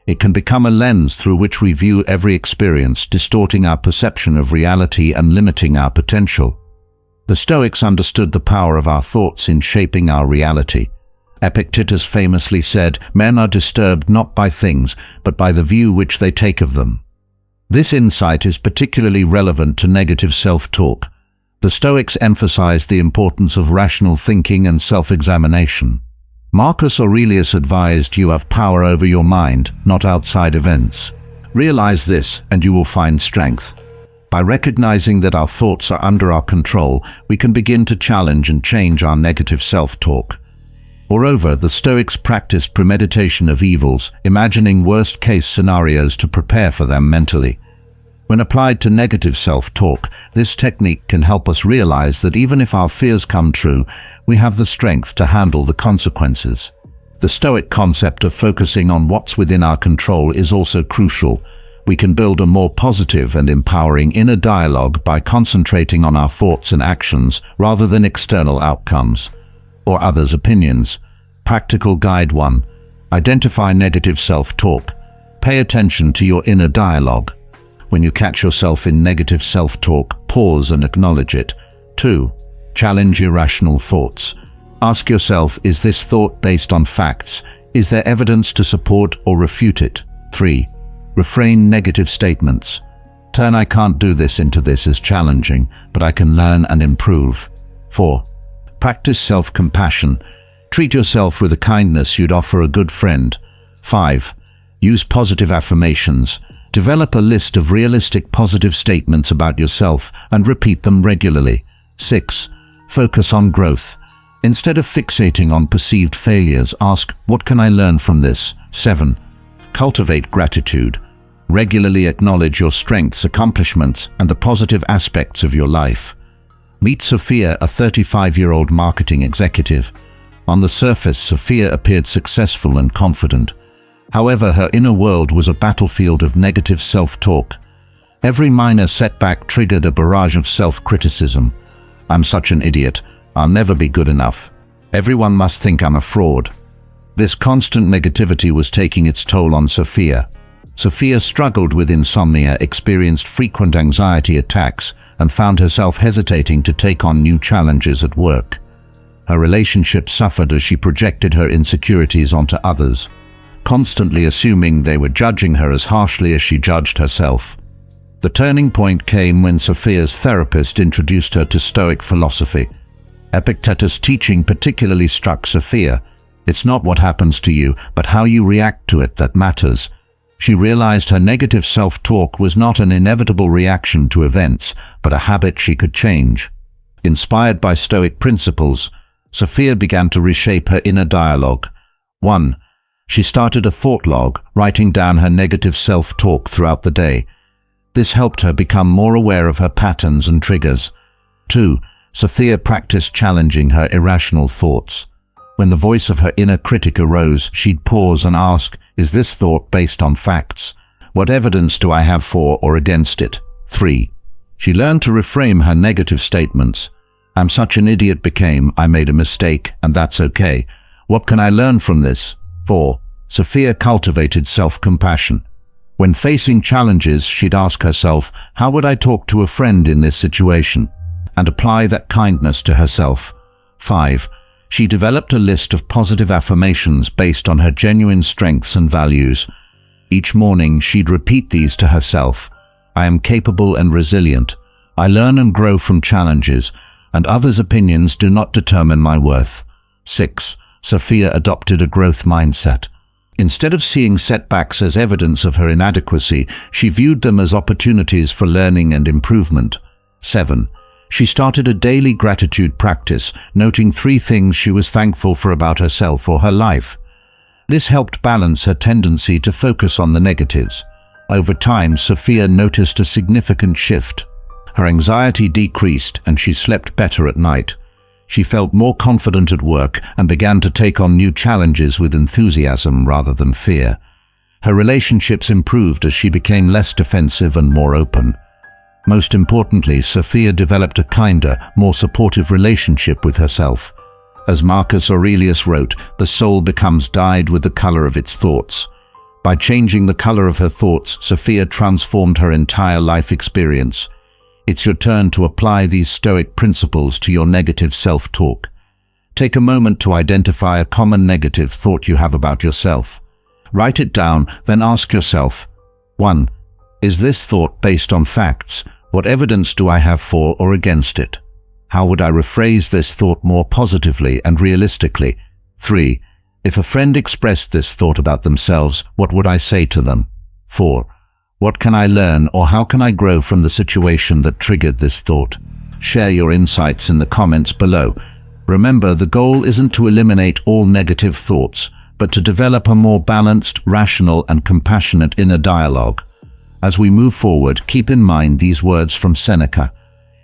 A: It can become a lens through which we view every experience, distorting our perception of reality and limiting our potential. The Stoics understood the power of our thoughts in shaping our reality. Epictetus famously said, "Men are disturbed not by things, but by the view which they take of them." This insight is particularly relevant to negative self-talk. The Stoics emphasized the importance of rational thinking and self-examination. Marcus Aurelius advised, "You have power over your mind, not outside events. Realize this, and you will find strength." By recognizing that our thoughts are under our control, we can begin to challenge and change our negative self-talk. Moreover, the Stoics practiced premeditation of evils, imagining worst-case scenarios to prepare for them mentally. When applied to negative self-talk, this technique can help us realize that even if our fears come true, we have the strength to handle the consequences. The Stoic concept of focusing on what's within our control is also crucial. We can build a more positive and empowering inner dialogue by concentrating on our thoughts and actions rather than external outcomes or others' opinions. Practical Guide 1. Identify negative self-talk. Pay attention to your inner dialogue. When you catch yourself in negative self-talk, pause and acknowledge it. 2. Challenge irrational thoughts. Ask yourself, is this thought based on facts? Is there evidence to support or refute it? 3. Refrain negative statements. Turn "I can't do this" into "This is challenging, but I can learn and improve." 4. Practice self-compassion. Treat yourself with the kindness you'd offer a good friend. 5. Use positive affirmations. Develop a list of realistic positive statements about yourself and repeat them regularly. 6. Focus on growth. Instead of fixating on perceived failures, ask, "What can I learn from this?" 7. Cultivate gratitude. Regularly acknowledge your strengths, accomplishments, and the positive aspects of your life. Meet Sophia, a 35-year-old marketing executive. On the surface, Sophia appeared successful and confident. However, her inner world was a battlefield of negative self-talk. Every minor setback triggered a barrage of self-criticism. "I'm such an idiot. I'll never be good enough. Everyone must think I'm a fraud." This constant negativity was taking its toll on Sophia. Sophia struggled with insomnia, experienced frequent anxiety attacks, and found herself hesitating to take on new challenges at work. Her relationship suffered as she projected her insecurities onto others, constantly assuming they were judging her as harshly as she judged herself. The turning point came when Sophia's therapist introduced her to Stoic philosophy. Epictetus' teaching particularly struck Sophia. It's not what happens to you, but how you react to it that matters. She realized her negative self-talk was not an inevitable reaction to events, but a habit she could change. Inspired by Stoic principles, Sophia began to reshape her inner dialogue. 1. She started a thought log, writing down her negative self-talk throughout the day. This helped her become more aware of her patterns and triggers. 2. Sophia practiced challenging her irrational thoughts. When the voice of her inner critic arose, she'd pause and ask, "Is this thought based on facts? What evidence do I have for or against it?" 3. She learned to reframe her negative statements. "I'm such an idiot" became, "I made a mistake, and that's okay. What can I learn from this?" 4. Sophia cultivated self-compassion. When facing challenges, she'd ask herself, "How would I talk to a friend in this situation?" and apply that kindness to herself. 5. She developed a list of positive affirmations based on her genuine strengths and values. Each morning, she'd repeat these to herself. "I am capable and resilient. I learn and grow from challenges. and others' opinions do not determine my worth. 6. Sophia adopted a growth mindset. Instead of seeing setbacks as evidence of her inadequacy, she viewed them as opportunities for learning and improvement. 7. She started a daily gratitude practice, noting 3 things she was thankful for about herself or her life. This helped balance her tendency to focus on the negatives. Over time, Sophia noticed a significant shift. Her anxiety decreased and she slept better at night. She felt more confident at work and began to take on new challenges with enthusiasm rather than fear. Her relationships improved as she became less defensive and more open. Most importantly, Sophia developed a kinder, more supportive relationship with herself. As Marcus Aurelius wrote, the soul becomes dyed with the color of its thoughts. By changing the color of her thoughts, Sophia transformed her entire life experience. It's your turn to apply these Stoic principles to your negative self-talk. Take a moment to identify a common negative thought you have about yourself. Write it down, then ask yourself, 1. Is this thought based on facts? What evidence do I have for or against it? How would I rephrase this thought more positively and realistically? 3. If a friend expressed this thought about themselves, what would I say to them? 4. What can I learn or how can I grow from the situation that triggered this thought? Share your insights in the comments below. Remember, the goal isn't to eliminate all negative thoughts, but to develop a more balanced, rational, and compassionate inner dialogue. As we move forward, keep in mind these words from Seneca.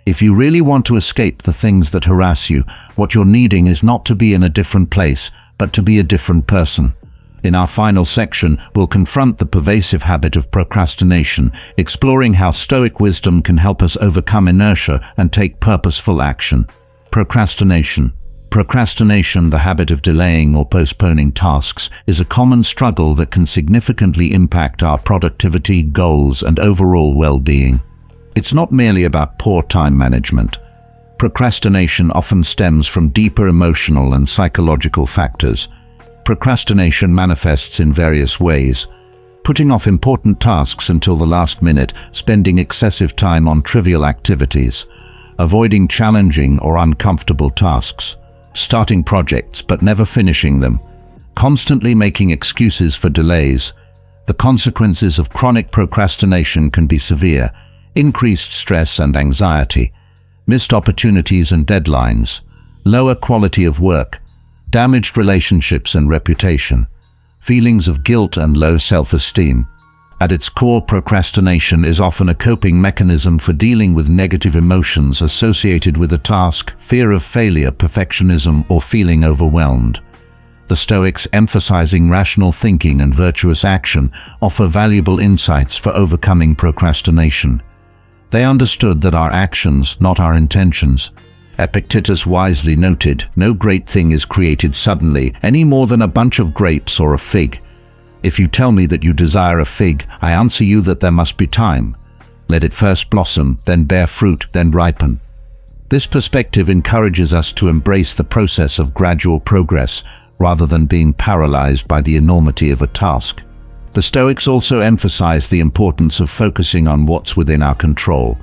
A: If you really want to escape the things that harass you, what you're needing is not to be in a different place, but to be a different person. In our final section, we'll confront the pervasive habit of procrastination, exploring how Stoic wisdom can help us overcome inertia and take purposeful action. Procrastination. Procrastination, the habit of delaying or postponing tasks, is a common struggle that can significantly impact our productivity, goals, and overall well-being. It's not merely about poor time management. Procrastination often stems from deeper emotional and psychological factors. Procrastination manifests in various ways. Putting off important tasks until the last minute, spending excessive time on trivial activities, avoiding challenging or uncomfortable tasks, starting projects but never finishing them, constantly making excuses for delays. The consequences of chronic procrastination can be severe: increased stress and anxiety, missed opportunities and deadlines, lower quality of work, damaged relationships and reputation, feelings of guilt and low self-esteem. At its core, procrastination is often a coping mechanism for dealing with negative emotions associated with a task, fear of failure, perfectionism, or feeling overwhelmed. The Stoics, emphasizing rational thinking and virtuous action, offer valuable insights for overcoming procrastination. They understood that our actions, not our intentions. Epictetus wisely noted, "No great thing is created suddenly, any more than a bunch of grapes or a fig. If you tell me that you desire a fig, I answer you that there must be time. Let it first blossom, then bear fruit, then ripen." This perspective encourages us to embrace the process of gradual progress, rather than being paralyzed by the enormity of a task. The Stoics also emphasize the importance of focusing on what's within our control.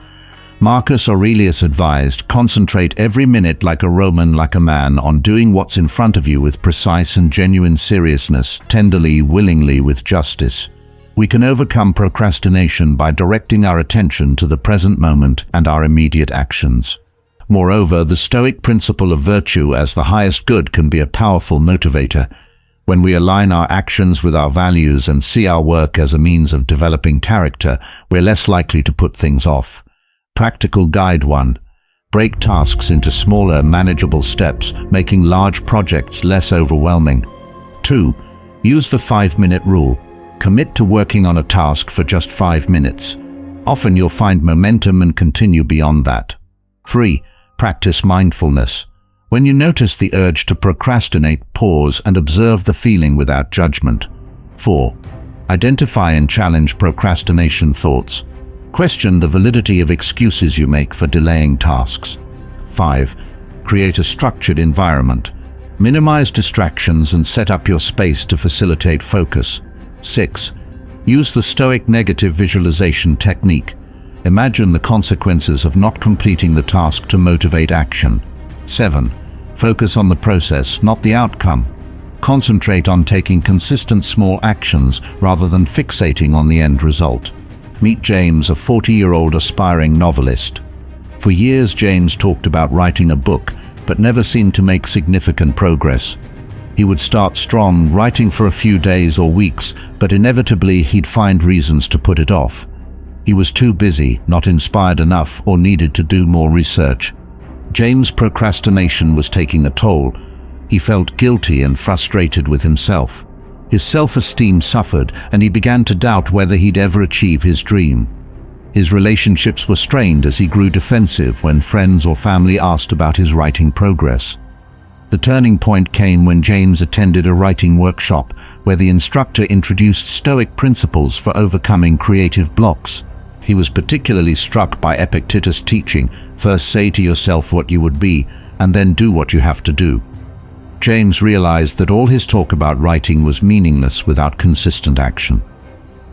A: Marcus Aurelius advised, "Concentrate every minute like a Roman, like a man, on doing what's in front of you with precise and genuine seriousness, tenderly, willingly, with justice." We can overcome procrastination by directing our attention to the present moment and our immediate actions. Moreover, the Stoic principle of virtue as the highest good can be a powerful motivator. When we align our actions with our values and see our work as a means of developing character, we're less likely to put things off. Practical Guide 1. Break tasks into smaller, manageable steps, making large projects less overwhelming. 2. Use the 5-minute rule. Commit to working on a task for just 5 minutes. Often you'll find momentum and continue beyond that. 3. Practice mindfulness. When you notice the urge to procrastinate, pause and observe the feeling without judgment. 4. Identify and challenge procrastination thoughts. Question the validity of excuses you make for delaying tasks. 5. Create a structured environment. Minimize distractions and set up your space to facilitate focus. 6. Use the Stoic negative visualization technique. Imagine the consequences of not completing the task to motivate action. 7. Focus on the process, not the outcome. Concentrate on taking consistent small actions rather than fixating on the end result. Meet James, a 40-year-old aspiring novelist. For years, James talked about writing a book, but never seemed to make significant progress. He would start strong, writing for a few days or weeks, but inevitably he'd find reasons to put it off. He was too busy, not inspired enough, or needed to do more research. James' procrastination was taking a toll. He felt guilty and frustrated with himself. His self-esteem suffered, and he began to doubt whether he'd ever achieve his dream. His relationships were strained as he grew defensive when friends or family asked about his writing progress. The turning point came when James attended a writing workshop where the instructor introduced Stoic principles for overcoming creative blocks. He was particularly struck by Epictetus' teaching, first say to yourself what you would be, and then do what you have to do. James realized that all his talk about writing was meaningless without consistent action.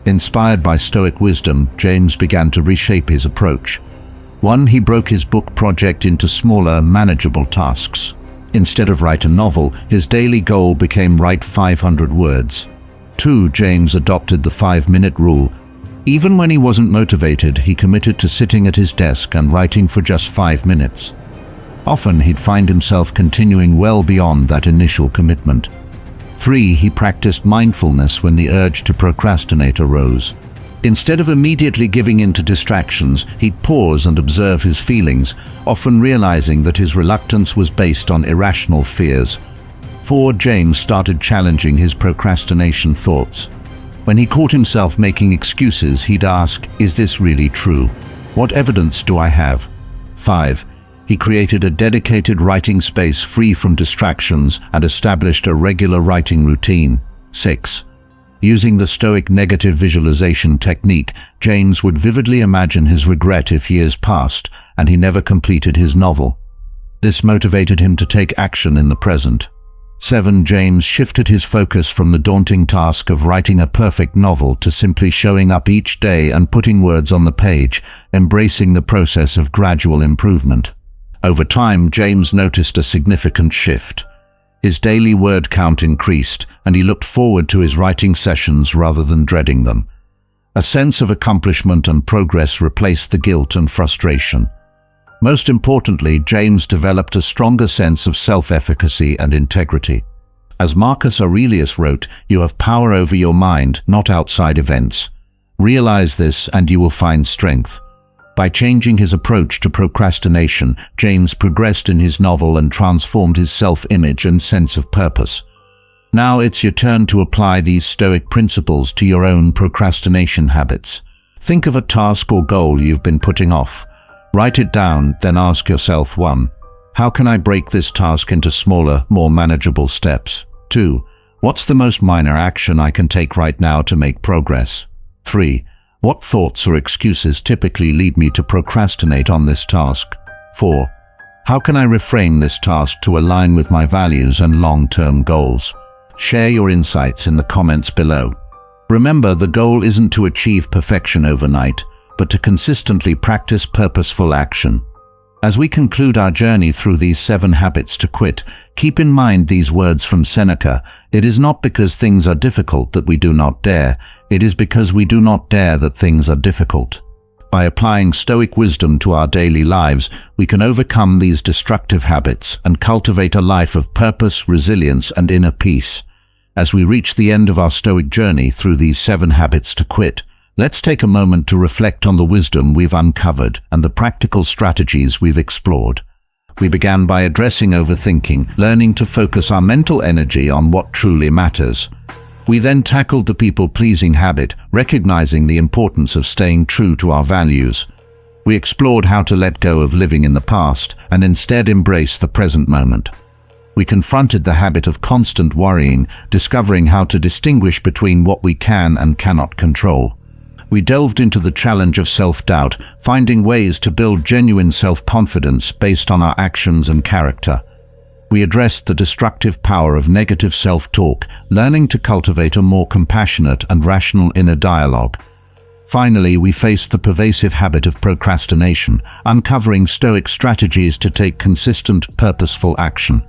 A: Inspired by Stoic wisdom, James began to reshape his approach. 1. He broke his book project into smaller, manageable tasks. Instead of write a novel, his daily goal became write 500 words. 2. James adopted the 5-minute rule. Even when he wasn't motivated, he committed to sitting at his desk and writing for just 5 minutes. Often he'd find himself continuing well beyond that initial commitment. 3. He practiced mindfulness when the urge to procrastinate arose. Instead of immediately giving in to distractions, he'd pause and observe his feelings, often realizing that his reluctance was based on irrational fears. 4. James started challenging his procrastination thoughts. When he caught himself making excuses, he'd ask, "Is this really true? What evidence do I have?" 5. He created a dedicated writing space free from distractions and established a regular writing routine. 6. Using the Stoic negative visualization technique, James would vividly imagine his regret if years passed and he never completed his novel. This motivated him to take action in the present. 7. James shifted his focus from the daunting task of writing a perfect novel to simply showing up each day and putting words on the page, embracing the process of gradual improvement. Over time, James noticed a significant shift. His daily word count increased, and he looked forward to his writing sessions rather than dreading them. A sense of accomplishment and progress replaced the guilt and frustration. Most importantly, James developed a stronger sense of self-efficacy and integrity. As Marcus Aurelius wrote, "You have power over your mind, not outside events. Realize this and you will find strength." By changing his approach to procrastination, James progressed in his novel and transformed his self-image and sense of purpose. Now it's your turn to apply these Stoic principles to your own procrastination habits. Think of a task or goal you've been putting off. Write it down, then ask yourself 1. How can I break this task into smaller, more manageable steps? 2. What's the most minor action I can take right now to make progress? 3. What thoughts or excuses typically lead me to procrastinate on this task? 4. How can I reframe this task to align with my values and long-term goals? Share your insights in the comments below. Remember, the goal isn't to achieve perfection overnight, but to consistently practice purposeful action. As we conclude our journey through these 7 habits to quit, keep in mind these words from Seneca: "It is not because things are difficult that we do not dare, it is because we do not dare that things are difficult." By applying Stoic wisdom to our daily lives, we can overcome these destructive habits and cultivate a life of purpose, resilience, and inner peace. As we reach the end of our Stoic journey through these 7 habits to quit, let's take a moment to reflect on the wisdom we've uncovered and the practical strategies we've explored. We began by addressing overthinking, learning to focus our mental energy on what truly matters. We then tackled the people-pleasing habit, recognizing the importance of staying true to our values. We explored how to let go of living in the past and instead embrace the present moment. We confronted the habit of constant worrying, discovering how to distinguish between what we can and cannot control. We delved into the challenge of self-doubt, finding ways to build genuine self-confidence based on our actions and character. We addressed the destructive power of negative self-talk, learning to cultivate a more compassionate and rational inner dialogue. Finally, we faced the pervasive habit of procrastination, uncovering Stoic strategies to take consistent, purposeful action.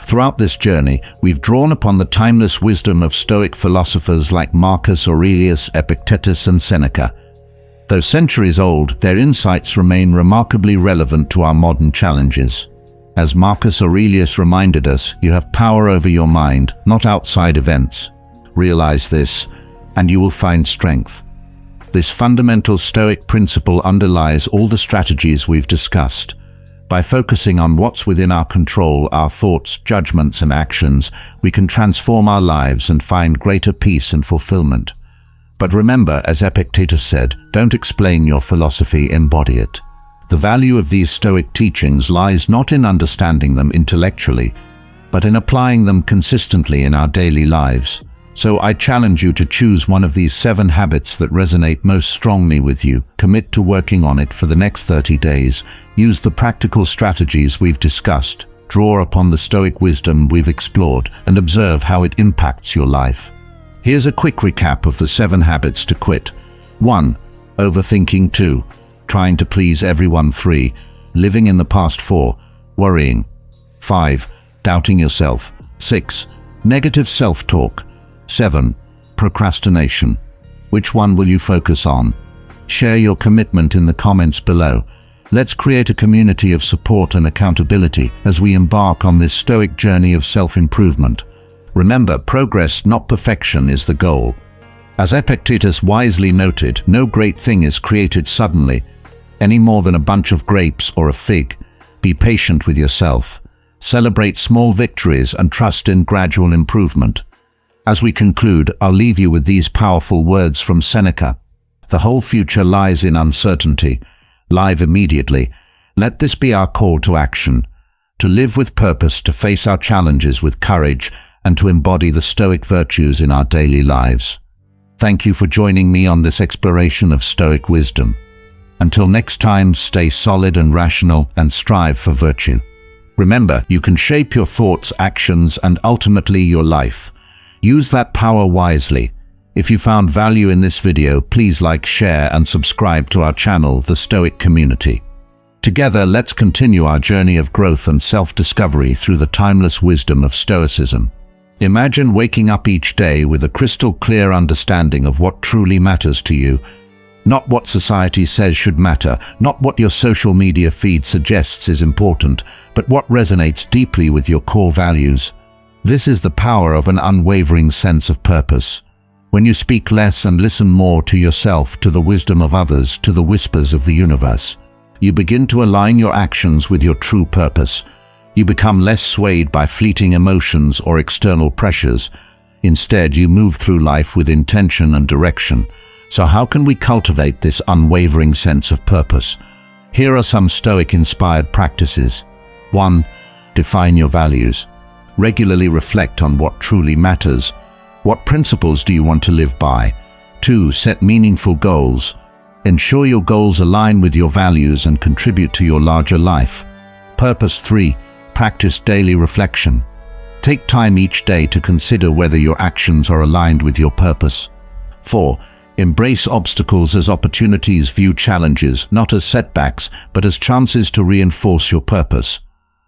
A: Throughout this journey, we've drawn upon the timeless wisdom of Stoic philosophers like Marcus Aurelius, Epictetus, and Seneca. Though centuries old, their insights remain remarkably relevant to our modern challenges. As Marcus Aurelius reminded us, you have power over your mind, not outside events. Realize this, and you will find strength. This fundamental Stoic principle underlies all the strategies we've discussed. By focusing on what's within our control, our thoughts, judgments, and actions, we can transform our lives and find greater peace and fulfillment. But remember, as Epictetus said, don't explain your philosophy, embody it. The value of these Stoic teachings lies not in understanding them intellectually, but in applying them consistently in our daily lives. So I challenge you to choose one of these 7 habits that resonate most strongly with you. Commit to working on it for the next 30 days. Use the practical strategies we've discussed. Draw upon the Stoic wisdom we've explored and observe how it impacts your life. Here's a quick recap of the 7 habits to quit. 1. Overthinking. 2. Trying to please everyone. 3. Living in the past. 4. Worrying. 5. Doubting yourself. 6. Negative self-talk. 7. Procrastination. Which one will you focus on? Share your commitment in the comments below. Let's create a community of support and accountability as we embark on this Stoic journey of self-improvement. Remember, progress, not perfection, is the goal. As Epictetus wisely noted, no great thing is created suddenly, any more than a bunch of grapes or a fig. Be patient with yourself. Celebrate small victories and trust in gradual improvement. As we conclude, I'll leave you with these powerful words from Seneca. The whole future lies in uncertainty. Live immediately. Let this be our call to action. To live with purpose, to face our challenges with courage, and to embody the Stoic virtues in our daily lives. Thank you for joining me on this exploration of Stoic wisdom. Until next time, stay solid and rational and strive for virtue. Remember, you can shape your thoughts, actions, and ultimately your life. Use that power wisely. If you found value in this video, please like, share, and subscribe to our channel, The Stoic Community. Together, let's continue our journey of growth and self-discovery through the timeless wisdom of Stoicism. Imagine waking up each day with a crystal clear understanding of what truly matters to you. Not what society says should matter, not what your social media feed suggests is important, but what resonates deeply with your core values. This is the power of an unwavering sense of purpose. When you speak less and listen more to yourself, to the wisdom of others, to the whispers of the universe, you begin to align your actions with your true purpose. You become less swayed by fleeting emotions or external pressures. Instead, you move through life with intention and direction. So how can we cultivate this unwavering sense of purpose? Here are some Stoic-inspired practices. 1. Define your values. Regularly reflect on what truly matters. What principles do you want to live by? 2. Set meaningful goals. Ensure your goals align with your values and contribute to your larger life. Purpose. 3. Practice daily reflection. Take time each day to consider whether your actions are aligned with your purpose. 4. Embrace obstacles as opportunities. View challenges not as setbacks, but as chances to reinforce your purpose.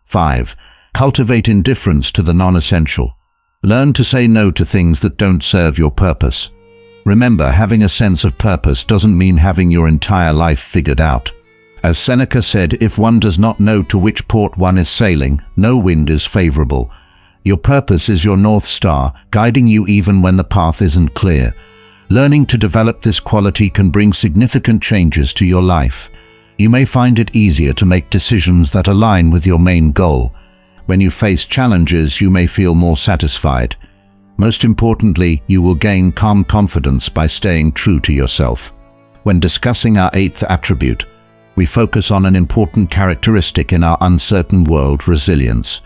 A: 5. Cultivate indifference to the non-essential. Learn to say no to things that don't serve your purpose. Remember, having a sense of purpose doesn't mean having your entire life figured out. As Seneca said, if one does not know to which port one is sailing, no wind is favorable. Your purpose is your North Star, guiding you even when the path isn't clear. Learning to develop this quality can bring significant changes to your life. You may find it easier to make decisions that align with your main goal. When you face challenges, you may feel more satisfied. Most importantly, you will gain calm confidence by staying true to yourself. When discussing our 8th attribute, we focus on an important characteristic in our uncertain world: resilience.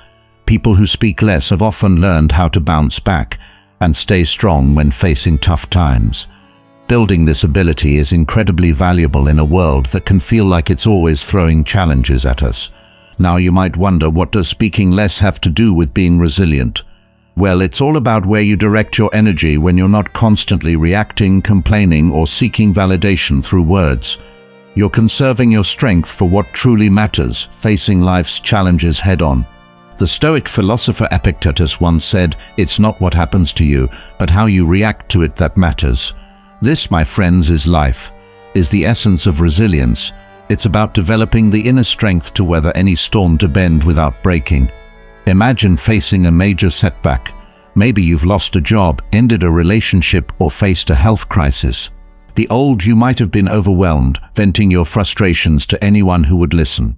A: People who speak less have often learned how to bounce back and stay strong when facing tough times. Building this ability is incredibly valuable in a world that can feel like it's always throwing challenges at us. Now you might wonder, what does speaking less have to do with being resilient? Well, it's all about where you direct your energy when you're not constantly reacting, complaining, or seeking validation through words. You're conserving your strength for what truly matters, facing life's challenges head-on. The Stoic philosopher Epictetus once said, "It's not what happens to you, but how you react to it that matters." This, my friends, is life, is the essence of resilience. It's about developing the inner strength to weather any storm to bend without breaking. Imagine facing a major setback. Maybe you've lost a job, ended a relationship, or faced a health crisis. The old you might have been overwhelmed, venting your frustrations to anyone who would listen.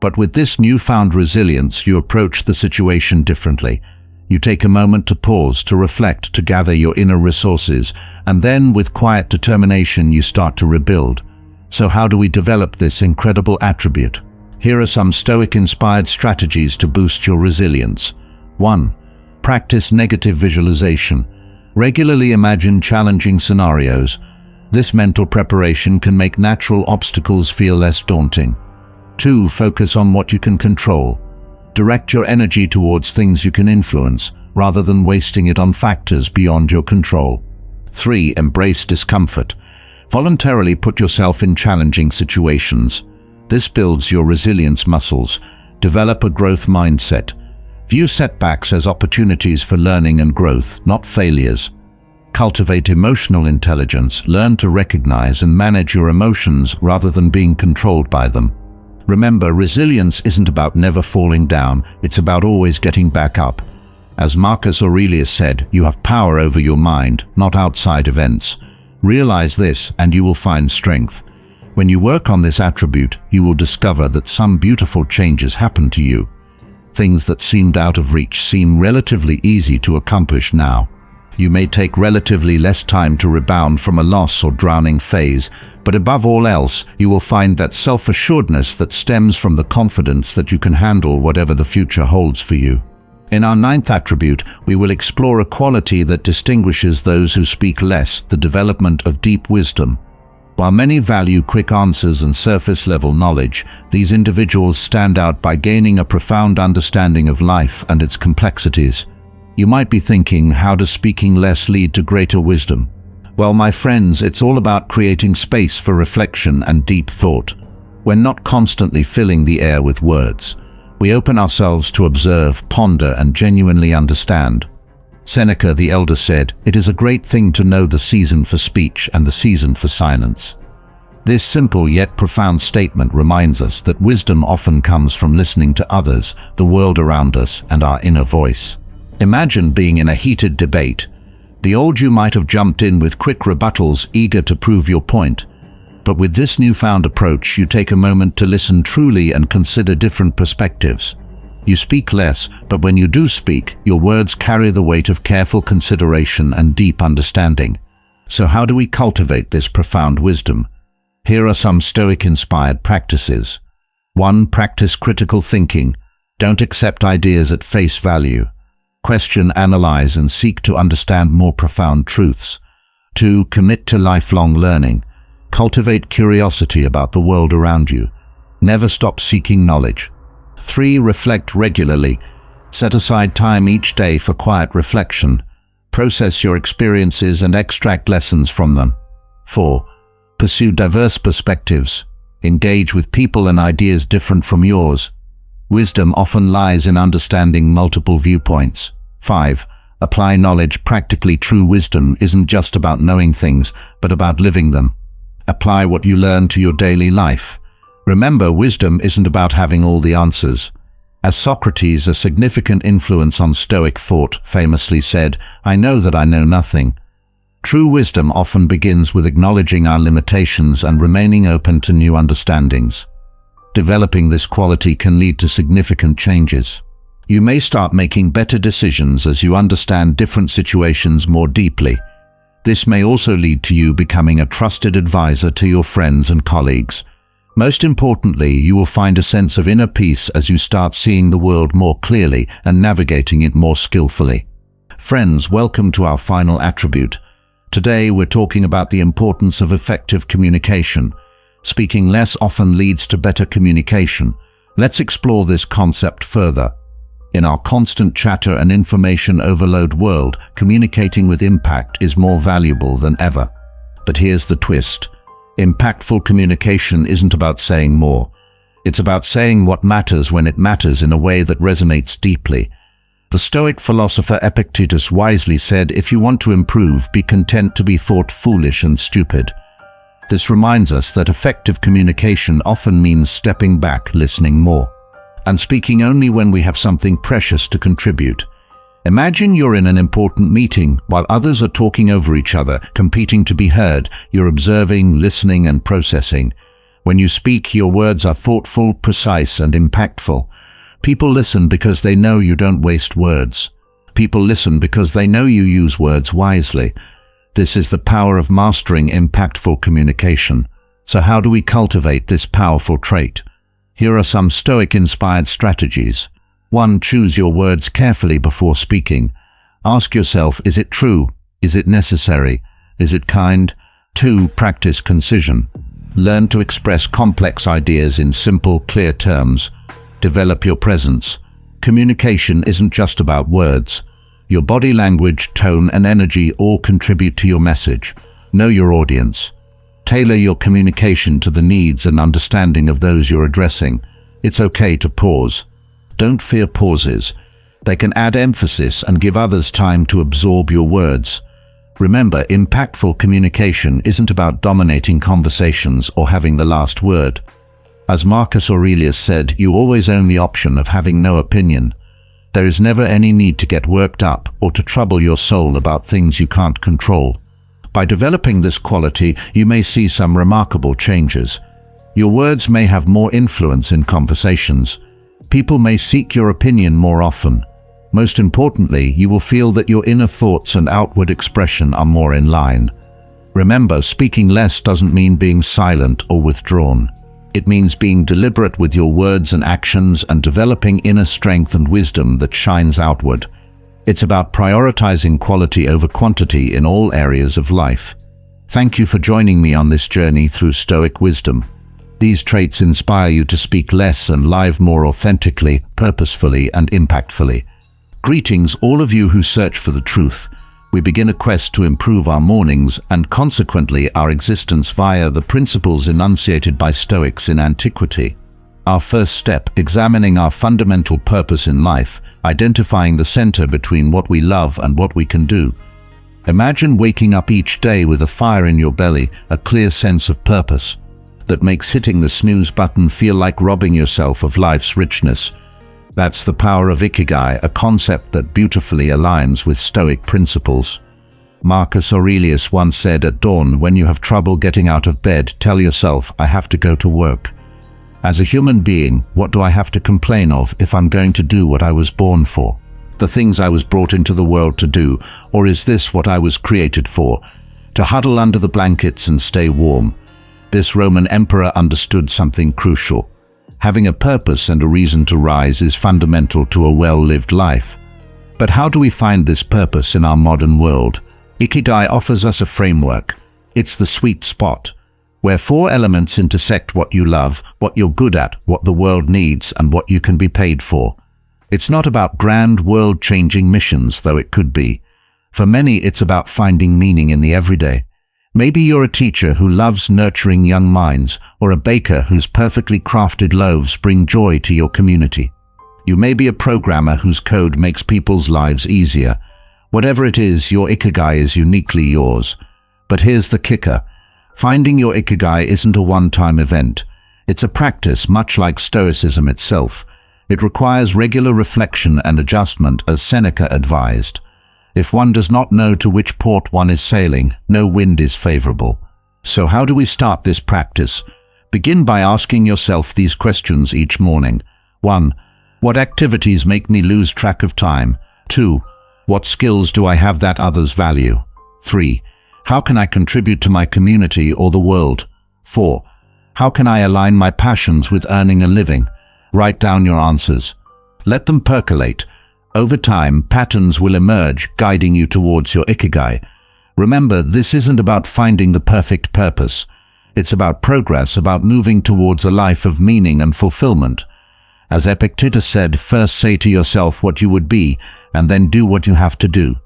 A: But with this newfound resilience, you approach the situation differently. You take a moment to pause, to reflect, to gather your inner resources, and then, with quiet determination, you start to rebuild. So how do we develop this incredible attribute? Here are some Stoic-inspired strategies to boost your resilience. 1. Practice negative visualization. Regularly imagine challenging scenarios. This mental preparation can make natural obstacles feel less daunting. 2. Focus on what you can control. Direct your energy towards things you can influence, rather than wasting it on factors beyond your control. 3. Embrace discomfort. Voluntarily put yourself in challenging situations. This builds your resilience muscles. Develop a growth mindset. View setbacks as opportunities for learning and growth, not failures. Cultivate emotional intelligence. Learn to recognize and manage your emotions rather than being controlled by them. Remember, resilience isn't about never falling down, it's about always getting back up. As Marcus Aurelius said, you have power over your mind, not outside events. Realize this and you will find strength. When you work on this attribute, you will discover that some beautiful changes happen to you. Things that seemed out of reach seem relatively easy to accomplish now. You may take relatively less time to rebound from a loss or drowning phase, but above all else, you will find that self-assuredness that stems from the confidence that you can handle whatever the future holds for you. In our 9th attribute, we will explore a quality that distinguishes those who speak less, the development of deep wisdom. While many value quick answers and surface-level knowledge, these individuals stand out by gaining a profound understanding of life and its complexities. You might be thinking, how does speaking less lead to greater wisdom? Well, my friends, it's all about creating space for reflection and deep thought. We're not constantly filling the air with words. We open ourselves to observe, ponder, and genuinely understand. Seneca the elder said, "It is a great thing to know the season for speech and the season for silence." This simple yet profound statement reminds us that wisdom often comes from listening to others, the world around us, and our inner voice. Imagine being in a heated debate. The old you might have jumped in with quick rebuttals, eager to prove your point. But with this newfound approach, you take a moment to listen truly and consider different perspectives. You speak less, but when you do speak, your words carry the weight of careful consideration and deep understanding. So how do we cultivate this profound wisdom? Here are some Stoic-inspired practices. 1. Practice critical thinking. Don't accept ideas at face value. Question, analyze, and seek to understand more profound truths. 2. Commit to lifelong learning. Cultivate curiosity about the world around you. Never stop seeking knowledge. 3. Reflect regularly. Set aside time each day for quiet reflection. Process your experiences and extract lessons from them. 4. Pursue diverse perspectives. Engage with people and ideas different from yours. Wisdom often lies in understanding multiple viewpoints. 5. Apply knowledge practically. True wisdom isn't just about knowing things, but about living them. Apply what you learn to your daily life. Remember, wisdom isn't about having all the answers. As Socrates, a significant influence on Stoic thought, famously said, "I know that I know nothing." True wisdom often begins with acknowledging our limitations and remaining open to new understandings. Developing this quality can lead to significant changes. You may start making better decisions as you understand different situations more deeply. This may also lead to you becoming a trusted advisor to your friends and colleagues. Most importantly, you will find a sense of inner peace as you start seeing the world more clearly and navigating it more skillfully. Friends, welcome to our final attribute. Today we're talking about the importance of effective communication. Speaking less often leads to better communication. Let's explore this concept further. In our constant chatter and information overload world, communicating with impact is more valuable than ever. But here's the twist. Impactful communication isn't about saying more. It's about saying what matters when it matters in a way that resonates deeply. The Stoic philosopher Epictetus wisely said, if you want to improve, be content to be thought foolish and stupid. This reminds us that effective communication often means stepping back, listening more, and speaking only when we have something precious to contribute. Imagine you're in an important meeting while others are talking over each other, competing to be heard. You're observing, listening, and processing. When you speak, your words are thoughtful, precise, and impactful. People listen because they know you don't waste words. People listen because they know you use words wisely. This is the power of mastering impactful communication. So how do we cultivate this powerful trait? Here are some Stoic-inspired strategies. 1. Choose your words carefully before speaking. Ask yourself, is it true? Is it necessary? Is it kind? 2. Practice concision. Learn to express complex ideas in simple, clear terms. Develop your presence. Communication isn't just about words. Your body language, tone, and energy all contribute to your message. Know your audience. Tailor your communication to the needs and understanding of those you're addressing. It's okay to pause. Don't fear pauses. They can add emphasis and give others time to absorb your words. Remember, impactful communication isn't about dominating conversations or having the last word. As Marcus Aurelius said, you always own the option of having no opinion. There is never any need to get worked up or to trouble your soul about things you can't control. By developing this quality, you may see some remarkable changes. Your words may have more influence in conversations. People may seek your opinion more often. Most importantly, you will feel that your inner thoughts and outward expression are more in line. Remember, speaking less doesn't mean being silent or withdrawn. It means being deliberate with your words and actions and developing inner strength and wisdom that shines outward. It's about prioritizing quality over quantity in all areas of life. Thank you for joining me on this journey through Stoic wisdom. These traits inspire you to speak less and live more authentically, purposefully, and impactfully. Greetings, all of you who search for the truth. We begin a quest to improve our mornings and consequently our existence via the principles enunciated by Stoics in antiquity. Our first step, examining our fundamental purpose in life, identifying the center between what we love and what we can do. Imagine waking up each day with a fire in your belly, a clear sense of purpose that makes hitting the snooze button feel like robbing yourself of life's richness. That's the power of Ikigai, a concept that beautifully aligns with Stoic principles. Marcus Aurelius once said, at dawn, when you have trouble getting out of bed, tell yourself, I have to go to work. As a human being, what do I have to complain of if I'm going to do what I was born for? The things I was brought into the world to do, or is this what I was created for? To huddle under the blankets and stay warm. This Roman emperor understood something crucial. Having a purpose and a reason to rise is fundamental to a well-lived life. But how do we find this purpose in our modern world? Ikigai offers us a framework. It's the sweet spot, where 4 elements intersect: what you love, what you're good at, what the world needs, and what you can be paid for. It's not about grand world-changing missions, though it could be. For many, it's about finding meaning in the everyday. Maybe you're a teacher who loves nurturing young minds, or a baker whose perfectly crafted loaves bring joy to your community. You may be a programmer whose code makes people's lives easier. Whatever it is, your Ikigai is uniquely yours. But here's the kicker. Finding your Ikigai isn't a one-time event. It's a practice, much like Stoicism itself. It requires regular reflection and adjustment, as Seneca advised. If one does not know to which port one is sailing, no wind is favorable. So how do we start this practice? Begin by asking yourself these questions each morning. 1. What activities make me lose track of time? 2. What skills do I have that others value? 3. How can I contribute to my community or the world? 4. How can I align my passions with earning a living? Write down your answers. Let them percolate. Over time, patterns will emerge, guiding you towards your Ikigai. Remember, this isn't about finding the perfect purpose. It's about progress, about moving towards a life of meaning and fulfillment. As Epictetus said, first say to yourself what you would be, and then do what you have to do.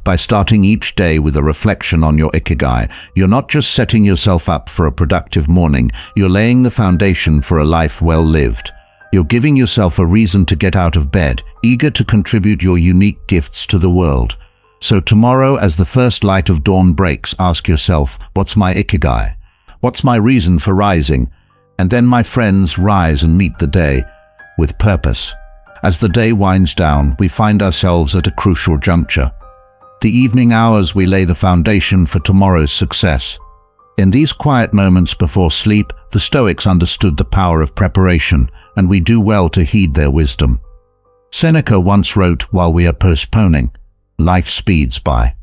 A: By starting each day with a reflection on your ikigai, you're not just setting yourself up for a productive morning, you're laying the foundation for a life well lived. You're giving yourself a reason to get out of bed, eager to contribute your unique gifts to the world. So tomorrow, as the first light of dawn breaks, ask yourself, what's my ikigai? What's my reason for rising? And then, my friends, rise and meet the day with purpose. As the day winds down, we find ourselves at a crucial juncture. The evening hours, we lay the foundation for tomorrow's success. In these quiet moments before sleep, the Stoics understood the power of preparation, and we do well to heed their wisdom. Seneca once wrote, "While we are postponing, life speeds by."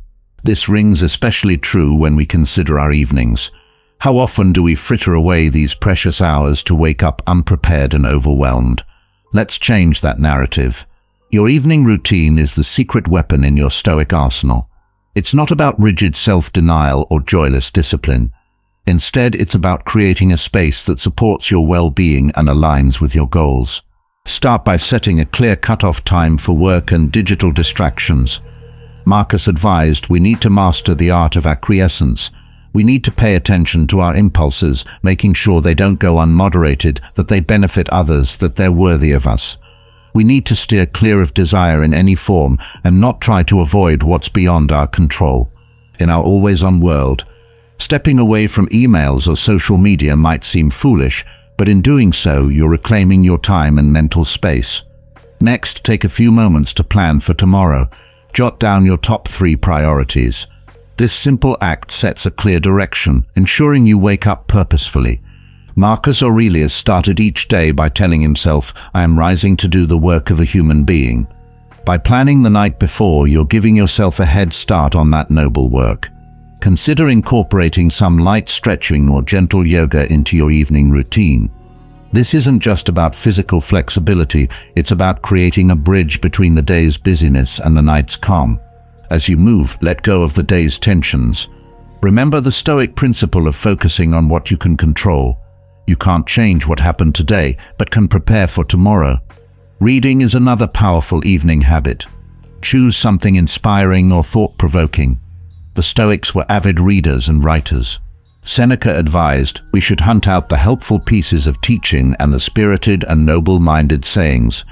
A: This rings especially true when we consider our evenings. How often do we fritter away these precious hours to wake up unprepared and overwhelmed? Let's change that narrative. Your evening routine is the secret weapon in your Stoic arsenal. It's not about rigid self-denial or joyless discipline. Instead, it's about creating a space that supports your well-being and aligns with your goals. Start by setting a clear cutoff time for work and digital distractions. Marcus advised, we need to master the art of acquiescence. We need to pay attention to our impulses, making sure they don't go unmoderated, that they benefit others, that they're worthy of us. We need to steer clear of desire in any form and not try to avoid what's beyond our control. In our always-on world, stepping away from emails or social media might seem foolish, but in doing so, you're reclaiming your time and mental space. Next, take a few moments to plan for tomorrow. Jot down your top 3 priorities. This simple act sets a clear direction, ensuring you wake up purposefully. Marcus Aurelius started each day by telling himself, I am rising to do the work of a human being. By planning the night before, you're giving yourself a head start on that noble work. Consider incorporating some light stretching or gentle yoga into your evening routine. This isn't just about physical flexibility, it's about creating a bridge between the day's busyness and the night's calm. As you move, let go of the day's tensions. Remember the Stoic principle of focusing on what you can control. You can't change what happened today, but can prepare for tomorrow. Reading is another powerful evening habit. Choose something inspiring or thought-provoking. The Stoics were avid readers and writers. Seneca advised, we should hunt out the helpful pieces of teaching and the spirited and noble-minded sayings,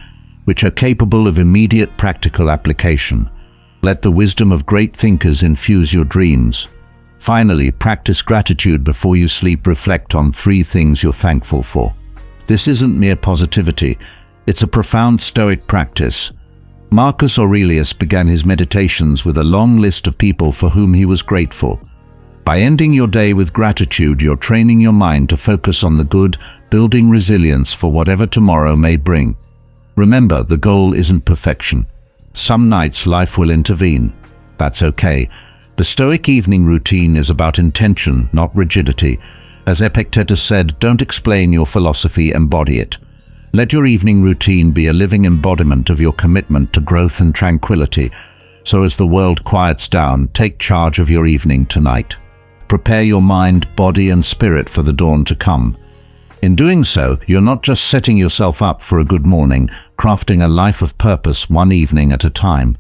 A: which are capable of immediate practical application. Let the wisdom of great thinkers infuse your dreams. Finally, practice gratitude before you sleep. Reflect on 3 things you're thankful for. This isn't mere positivity, it's a profound Stoic practice. Marcus Aurelius began his meditations with a long list of people for whom he was grateful. By ending your day with gratitude, you're training your mind to focus on the good, building resilience for whatever tomorrow may bring. Remember, the goal isn't perfection. Some nights life will intervene. That's okay. The Stoic evening routine is about intention, not rigidity. As Epictetus said, don't explain your philosophy, embody it. Let your evening routine be a living embodiment of your commitment to growth and tranquility. So as the world quiets down, take charge of your evening tonight. Prepare your mind, body and spirit for the dawn to come. In doing so, you're not just setting yourself up for a good morning, crafting a life of purpose one evening at a time.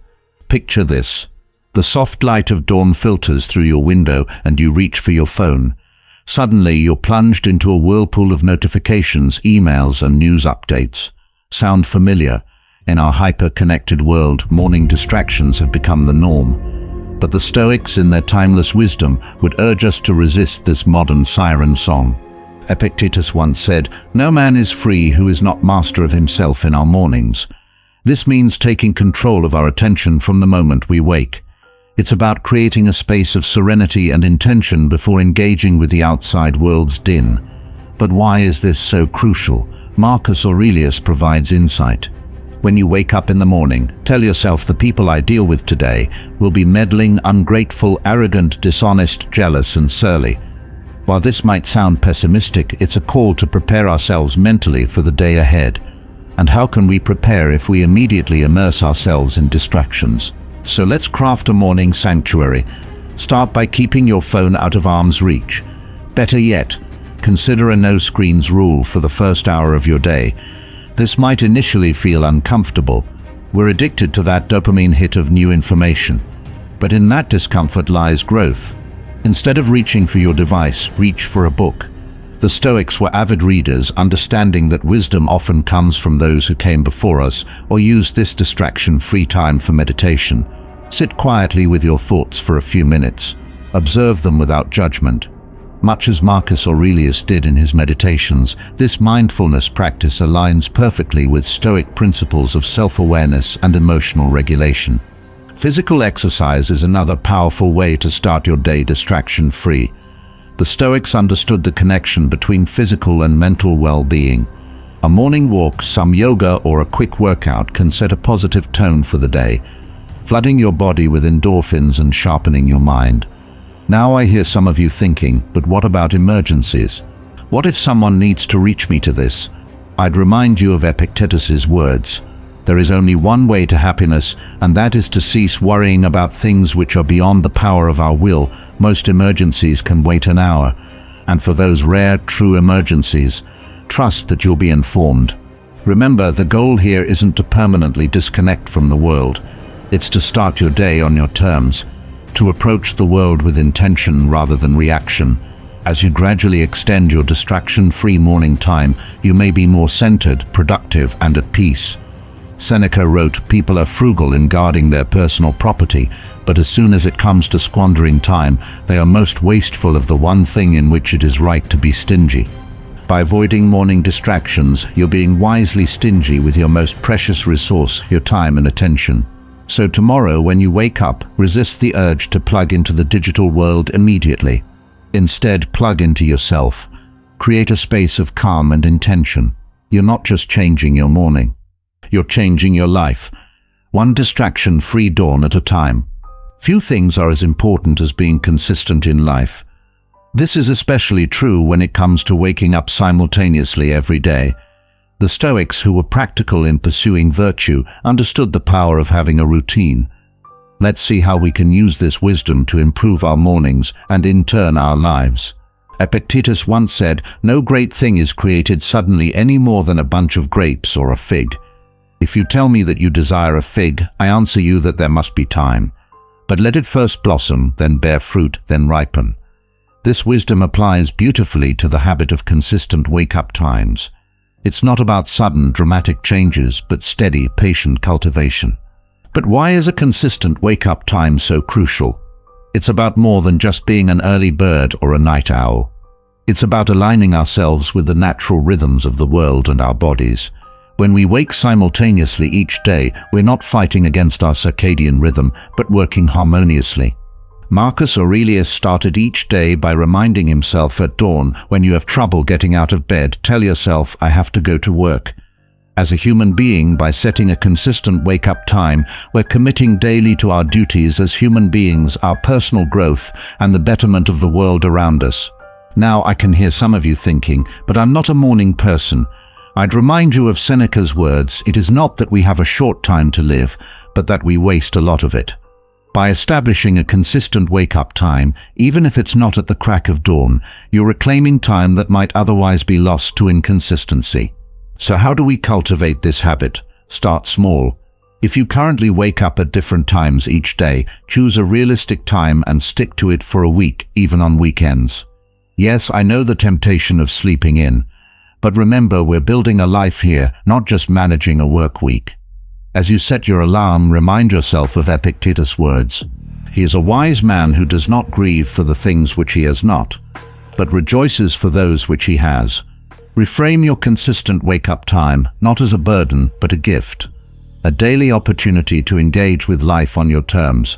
A: Picture this. The soft light of dawn filters through your window and you reach for your phone. Suddenly, you're plunged into a whirlpool of notifications, emails and news updates. Sound familiar? In our hyper-connected world, morning distractions have become the norm. But the Stoics, in their timeless wisdom, would urge us to resist this modern siren song. Epictetus once said, "No man is free who is not master of himself in our mornings." This means taking control of our attention from the moment we wake. It's about creating a space of serenity and intention before engaging with the outside world's din. But why is this so crucial? Marcus Aurelius provides insight. When you wake up in the morning, tell yourself the people I deal with today will be meddling, ungrateful, arrogant, dishonest, jealous and surly. While this might sound pessimistic, it's a call to prepare ourselves mentally for the day ahead. And how can we prepare if we immediately immerse ourselves in distractions? So let's craft a morning sanctuary. Start by keeping your phone out of arm's reach. Better yet, consider a no screens rule for the first hour of your day. This might initially feel uncomfortable. We're addicted to that dopamine hit of new information. But in that discomfort lies growth. Instead of reaching for your device, reach for a book. The Stoics were avid readers, understanding that wisdom often comes from those who came before us, or used this distraction-free time for meditation. Sit quietly with your thoughts for a few minutes. Observe them without judgment. Much as Marcus Aurelius did in his meditations, this mindfulness practice aligns perfectly with Stoic principles of self-awareness and emotional regulation. Physical exercise is another powerful way to start your day distraction-free. The Stoics understood the connection between physical and mental well-being. A morning walk, some yoga, or a quick workout can set a positive tone for the day, flooding your body with endorphins and sharpening your mind. Now I hear some of you thinking, but what about emergencies? What if someone needs to reach me to this? I'd remind you of Epictetus's words. There is only one way to happiness, and that is to cease worrying about things which are beyond the power of our will. Most emergencies can wait an hour, and for those rare, true emergencies, trust that you'll be informed. Remember, the goal here isn't to permanently disconnect from the world. It's to start your day on your terms, to approach the world with intention rather than reaction. As you gradually extend your distraction-free morning time, you may be more centered, productive, and at peace. Seneca wrote, "People are frugal in guarding their personal property, but as soon as it comes to squandering time, they are most wasteful of the one thing in which it is right to be stingy." By avoiding morning distractions, you're being wisely stingy with your most precious resource, your time and attention. So tomorrow, when you wake up, resist the urge to plug into the digital world immediately. Instead, plug into yourself. Create a space of calm and intention. You're not just changing your morning. You're changing your life, one distraction-free dawn at a time. Few things are as important as being consistent in life. This is especially true when it comes to waking up simultaneously every day. The Stoics, who were practical in pursuing virtue, understood the power of having a routine. Let's see how we can use this wisdom to improve our mornings and in turn our lives. Epictetus once said, "No great thing is created suddenly any more than a bunch of grapes or a fig. If you tell me that you desire a fig, I answer you that there must be time. But let it first blossom, then bear fruit, then ripen." This wisdom applies beautifully to the habit of consistent wake-up times. It's not about sudden, dramatic changes, but steady, patient cultivation. But why is a consistent wake-up time so crucial? It's about more than just being an early bird or a night owl. It's about aligning ourselves with the natural rhythms of the world and our bodies. When we wake simultaneously each day, we're not fighting against our circadian rhythm, but working harmoniously. Marcus Aurelius started each day by reminding himself at dawn, when you have trouble getting out of bed, tell yourself, "I have to go to work." As a human being, by setting a consistent wake-up time, we're committing daily to our duties as human beings, our personal growth, and the betterment of the world around us. Now I can hear some of you thinking, but I'm not a morning person. I'd remind you of Seneca's words, "It is not that we have a short time to live, but that we waste a lot of it." By establishing a consistent wake-up time, even if it's not at the crack of dawn, you're reclaiming time that might otherwise be lost to inconsistency. So how do we cultivate this habit? Start small. If you currently wake up at different times each day, choose a realistic time and stick to it for a week, even on weekends. Yes, I know the temptation of sleeping in. But remember, we're building a life here, not just managing a work week. As you set your alarm, remind yourself of Epictetus' words. He is a wise man who does not grieve for the things which he has not, but rejoices for those which he has. Reframe your consistent wake-up time, not as a burden, but a gift. A daily opportunity to engage with life on your terms.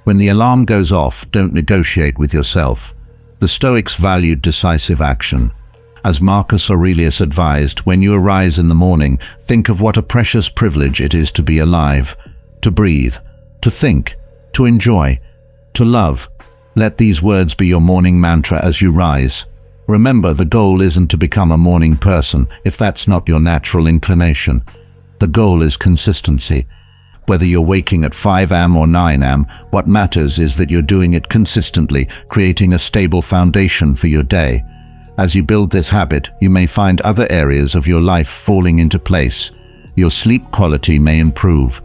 A: When the alarm goes off, don't negotiate with yourself. The Stoics valued decisive action. As Marcus Aurelius advised, when you arise in the morning, think of what a precious privilege it is to be alive, to breathe, to think, to enjoy, to love. Let these words be your morning mantra as you rise. Remember, the goal isn't to become a morning person if that's not your natural inclination. The goal is consistency. Whether you're waking at 5 a.m. or 9 a.m., what matters is that you're doing it consistently, creating a stable foundation for your day. As you build this habit, you may find other areas of your life falling into place. Your sleep quality may improve.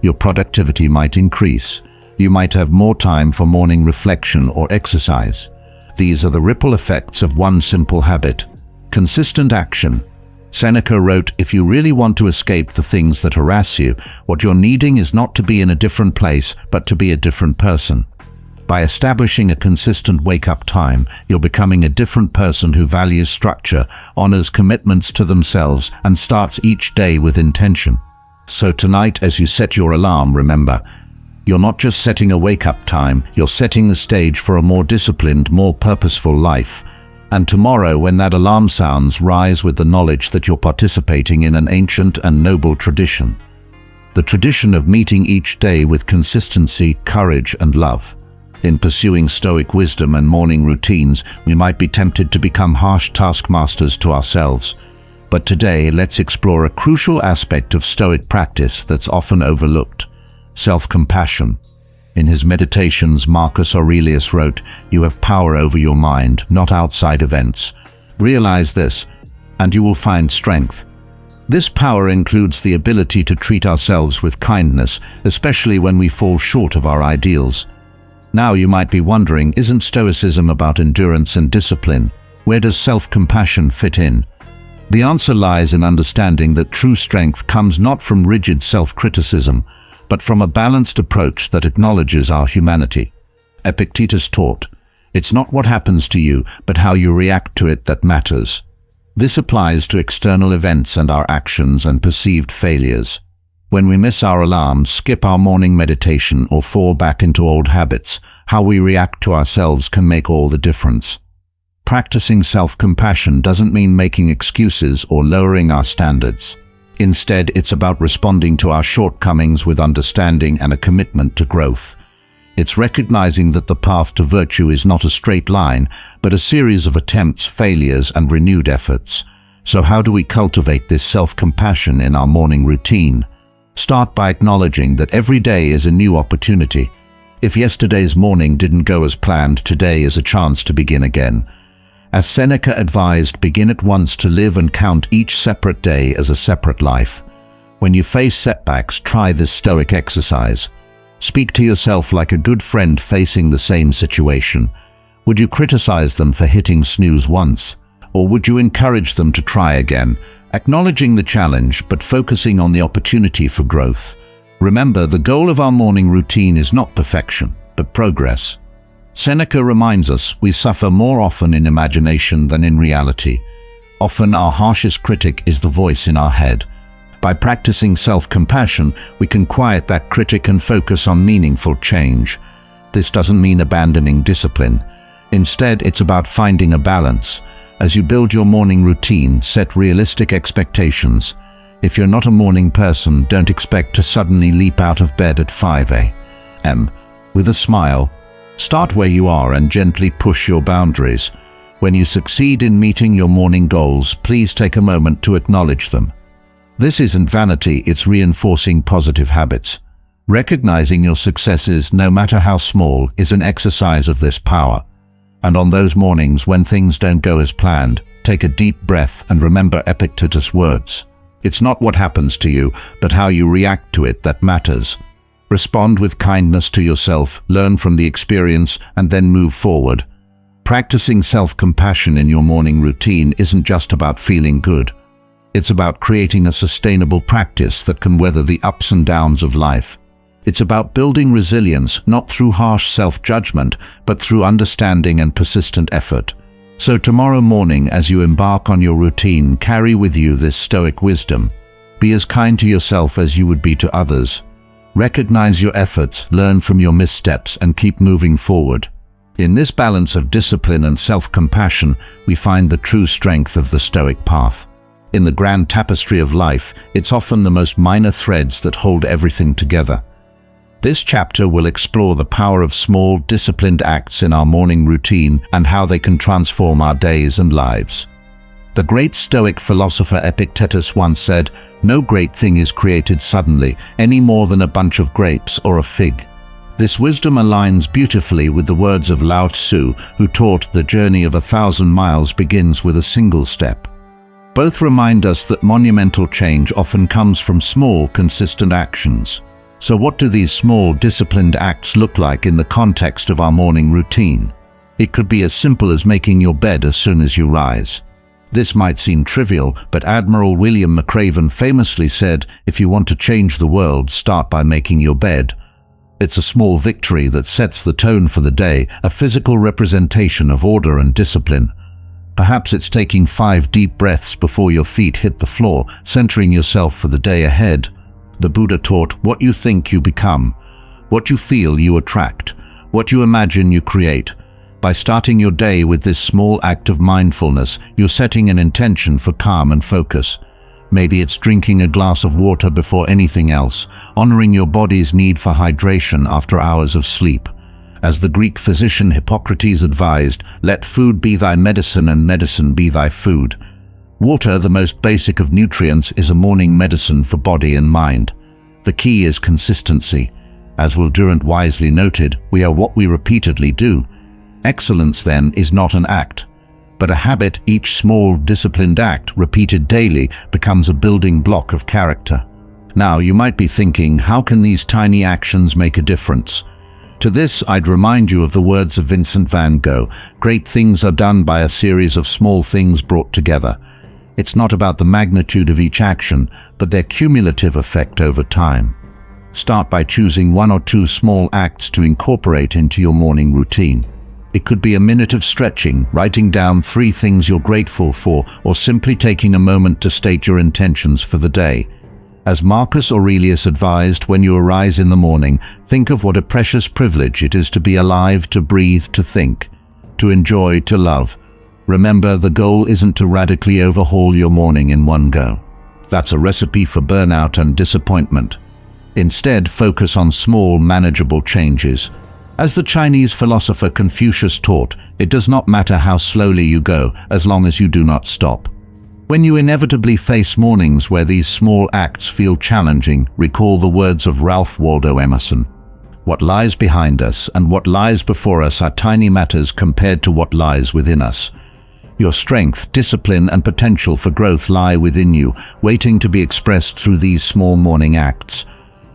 A: Your productivity might increase. You might have more time for morning reflection or exercise. These are the ripple effects of one simple habit. Consistent action. Seneca wrote, "If you really want to escape the things that harass you, what you're needing is not to be in a different place, but to be a different person." By establishing a consistent wake-up time, you're becoming a different person who values structure, honors commitments to themselves, and starts each day with intention. So tonight, as you set your alarm, remember, you're not just setting a wake-up time, you're setting the stage for a more disciplined, more purposeful life. And tomorrow, when that alarm sounds, rise with the knowledge that you're participating in an ancient and noble tradition. The tradition of meeting each day with consistency, courage, and love. In pursuing Stoic wisdom and morning routines, we might be tempted to become harsh taskmasters to ourselves. But today, let's explore a crucial aspect of Stoic practice that's often overlooked: self-compassion. In his Meditations, Marcus Aurelius wrote, "You have power over your mind, not outside events. Realize this, and you will find strength." This power includes the ability to treat ourselves with kindness, especially when we fall short of our ideals. Now you might be wondering, isn't Stoicism about endurance and discipline? Where does self-compassion fit in? The answer lies in understanding that true strength comes not from rigid self-criticism, but from a balanced approach that acknowledges our humanity. Epictetus taught, "It's not what happens to you, but how you react to it that matters." This applies to external events and our actions and perceived failures. When we miss our alarm, skip our morning meditation, or fall back into old habits, how we react to ourselves can make all the difference. Practicing self-compassion doesn't mean making excuses or lowering our standards. Instead, it's about responding to our shortcomings with understanding and a commitment to growth. It's recognizing that the path to virtue is not a straight line, but a series of attempts, failures, and renewed efforts. So how do we cultivate this self-compassion in our morning routine? Start by acknowledging that every day is a new opportunity. If yesterday's morning didn't go as planned, today is a chance to begin again. As Seneca advised, begin at once to live and count each separate day as a separate life. When you face setbacks, try this Stoic exercise. Speak to yourself like a good friend facing the same situation. Would you criticize them for hitting snooze once? Or would you encourage them to try again, acknowledging the challenge but focusing on the opportunity for growth? Remember, the goal of our morning routine is not perfection, but progress. Seneca reminds us we suffer more often in imagination than in reality. Often our harshest critic is the voice in our head. By practicing self-compassion, we can quiet that critic and focus on meaningful change. This doesn't mean abandoning discipline. Instead, it's about finding a balance. As you build your morning routine, set realistic expectations. If you're not a morning person, don't expect to suddenly leap out of bed at 5 a.m. With a smile, start where you are and gently push your boundaries. When you succeed in meeting your morning goals, please take a moment to acknowledge them. This isn't vanity, it's reinforcing positive habits. Recognizing your successes, no matter how small, is an exercise of this power. And on those mornings when things don't go as planned, take a deep breath and remember Epictetus' words. It's not what happens to you, but how you react to it that matters. Respond with kindness to yourself, learn from the experience, and then move forward. Practicing self-compassion in your morning routine isn't just about feeling good. It's about creating a sustainable practice that can weather the ups and downs of life. It's about building resilience, not through harsh self-judgment, but through understanding and persistent effort. So tomorrow morning, as you embark on your routine, carry with you this Stoic wisdom. Be as kind to yourself as you would be to others. Recognize your efforts, learn from your missteps, and keep moving forward. In this balance of discipline and self-compassion, we find the true strength of the Stoic path. In the grand tapestry of life, it's often the most minor threads that hold everything together. This chapter will explore the power of small, disciplined acts in our morning routine and how they can transform our days and lives. The great Stoic philosopher Epictetus once said, "No great thing is created suddenly, any more than a bunch of grapes or a fig." This wisdom aligns beautifully with the words of Lao Tzu, who taught the journey of 1,000 miles begins with a single step. Both remind us that monumental change often comes from small, consistent actions. So what do these small, disciplined acts look like in the context of our morning routine? It could be as simple as making your bed as soon as you rise. This might seem trivial, but Admiral William McRaven famously said, "If you want to change the world, start by making your bed." It's a small victory that sets the tone for the day, a physical representation of order and discipline. Perhaps it's taking 5 deep breaths before your feet hit the floor, centering yourself for the day ahead. The Buddha taught, what you think you become, what you feel you attract, what you imagine you create. By starting your day with this small act of mindfulness, you're setting an intention for calm and focus. Maybe it's drinking a glass of water before anything else, honoring your body's need for hydration after hours of sleep. As the Greek physician Hippocrates advised, let food be thy medicine and medicine be thy food. Water, the most basic of nutrients, is a morning medicine for body and mind. The key is consistency. As Will Durant wisely noted, we are what we repeatedly do. Excellence, then, is not an act, but a habit. Each small, disciplined act, repeated daily, becomes a building block of character. Now, you might be thinking, how can these tiny actions make a difference? To this, I'd remind you of the words of Vincent van Gogh, "Great things are done by a series of small things brought together." It's not about the magnitude of each action, but their cumulative effect over time. Start by choosing 1 or 2 small acts to incorporate into your morning routine. It could be a minute of stretching, writing down 3 things you're grateful for, or simply taking a moment to state your intentions for the day. As Marcus Aurelius advised, when you arise in the morning, think of what a precious privilege it is to be alive, to breathe, to think, to enjoy, to love. Remember, the goal isn't to radically overhaul your morning in one go. That's a recipe for burnout and disappointment. Instead, focus on small, manageable changes. As the Chinese philosopher Confucius taught, it does not matter how slowly you go, as long as you do not stop. When you inevitably face mornings where these small acts feel challenging, recall the words of Ralph Waldo Emerson. What lies behind us and what lies before us are tiny matters compared to what lies within us. Your strength, discipline, and potential for growth lie within you, waiting to be expressed through these small morning acts.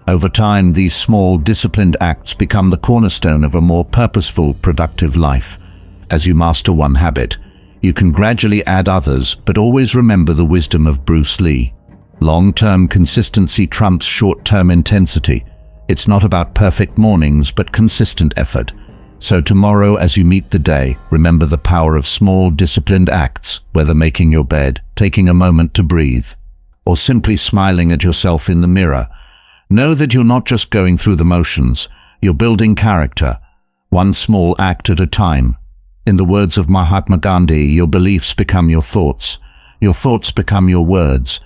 A: Over time, these small, disciplined acts become the cornerstone of a more purposeful, productive life. As you master one habit, you can gradually add others, but always remember the wisdom of Bruce Lee. Long-term consistency trumps short-term intensity. It's not about perfect mornings, but consistent effort. So tomorrow, as you meet the day, remember the power of small, disciplined acts, whether making your bed, taking a moment to breathe, or simply smiling at yourself in the mirror. Know that you're not just going through the motions, you're building character, one small act at a time. In the words of Mahatma Gandhi, your beliefs become your thoughts become your words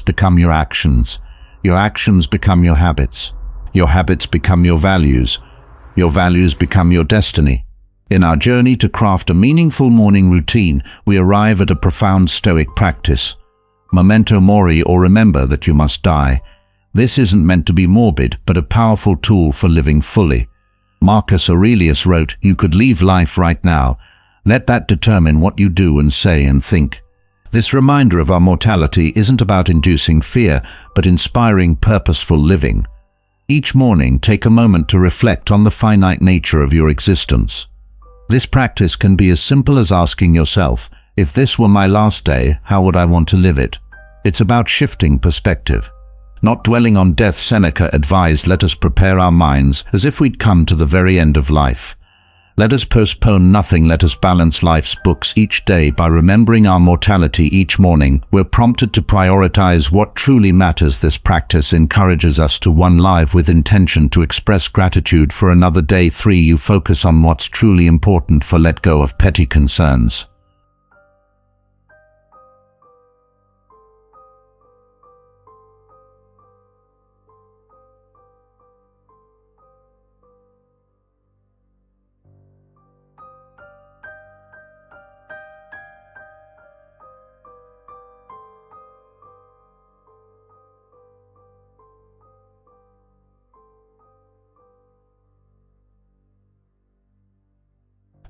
A: become your actions become your habits become your values become your destiny. In our journey to craft a meaningful morning routine, we arrive at a profound Stoic practice. Memento mori, or remember that you must die. This isn't meant to be morbid, but a powerful tool for living fully. Marcus Aurelius wrote, "You could leave life right now. Let that determine what you do and say and think." This reminder of our mortality isn't about inducing fear, but inspiring purposeful living. Each morning, take a moment to reflect on the finite nature of your existence. This practice can be as simple as asking yourself, if this were my last day, how would I want to live it? It's about shifting perspective. Not dwelling on death. Seneca advised, let us prepare our minds as if we'd come to the very end of life. Let us postpone nothing. Let us balance life's books each day by remembering our mortality. Each morning, we're prompted to prioritize what truly matters. This practice encourages us to one live with intention, to express gratitude for another day. 3. You focus on what's truly important. Let go of petty concerns.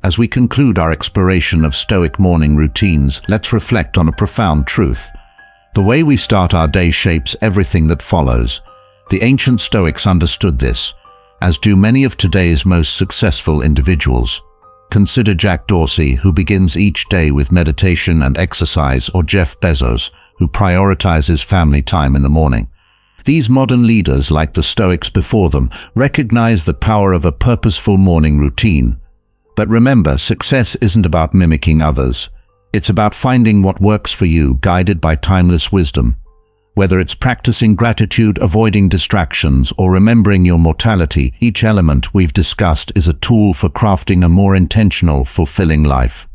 A: As we conclude our exploration of Stoic morning routines, let's reflect on a profound truth. The way we start our day shapes everything that follows. The ancient Stoics understood this, as do many of today's most successful individuals. Consider Jack Dorsey, who begins each day with meditation and exercise, or Jeff Bezos, who prioritizes family time in the morning. These modern leaders, like the Stoics before them, recognize the power of a purposeful morning routine. But remember, success isn't about mimicking others. It's about finding what works for you, guided by timeless wisdom. Whether it's practicing gratitude, avoiding distractions, or remembering your mortality, each element we've discussed is a tool for crafting a more intentional, fulfilling life.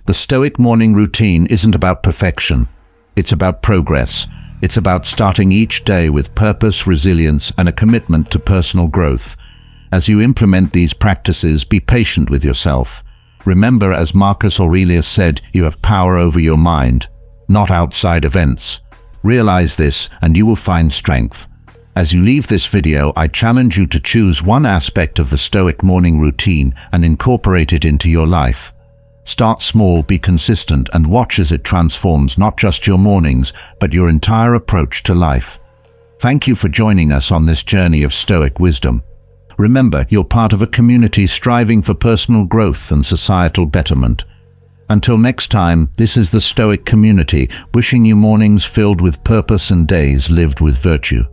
A: The Stoic morning routine isn't about perfection. It's about progress. It's about starting each day with purpose, resilience, and a commitment to personal growth. As you implement these practices, be patient with yourself. Remember, as Marcus Aurelius said, you have power over your mind, not outside events. Realize this, and you will find strength. As you leave this video, I challenge you to choose one aspect of the Stoic morning routine and incorporate it into your life. Start small, be consistent, and watch as it transforms not just your mornings, but your entire approach to life. Thank you for joining us on this journey of Stoic wisdom. Remember, you're part of a community striving for personal growth and societal betterment. Until next time, this is the Stoic community, wishing you mornings filled with purpose and days lived with virtue.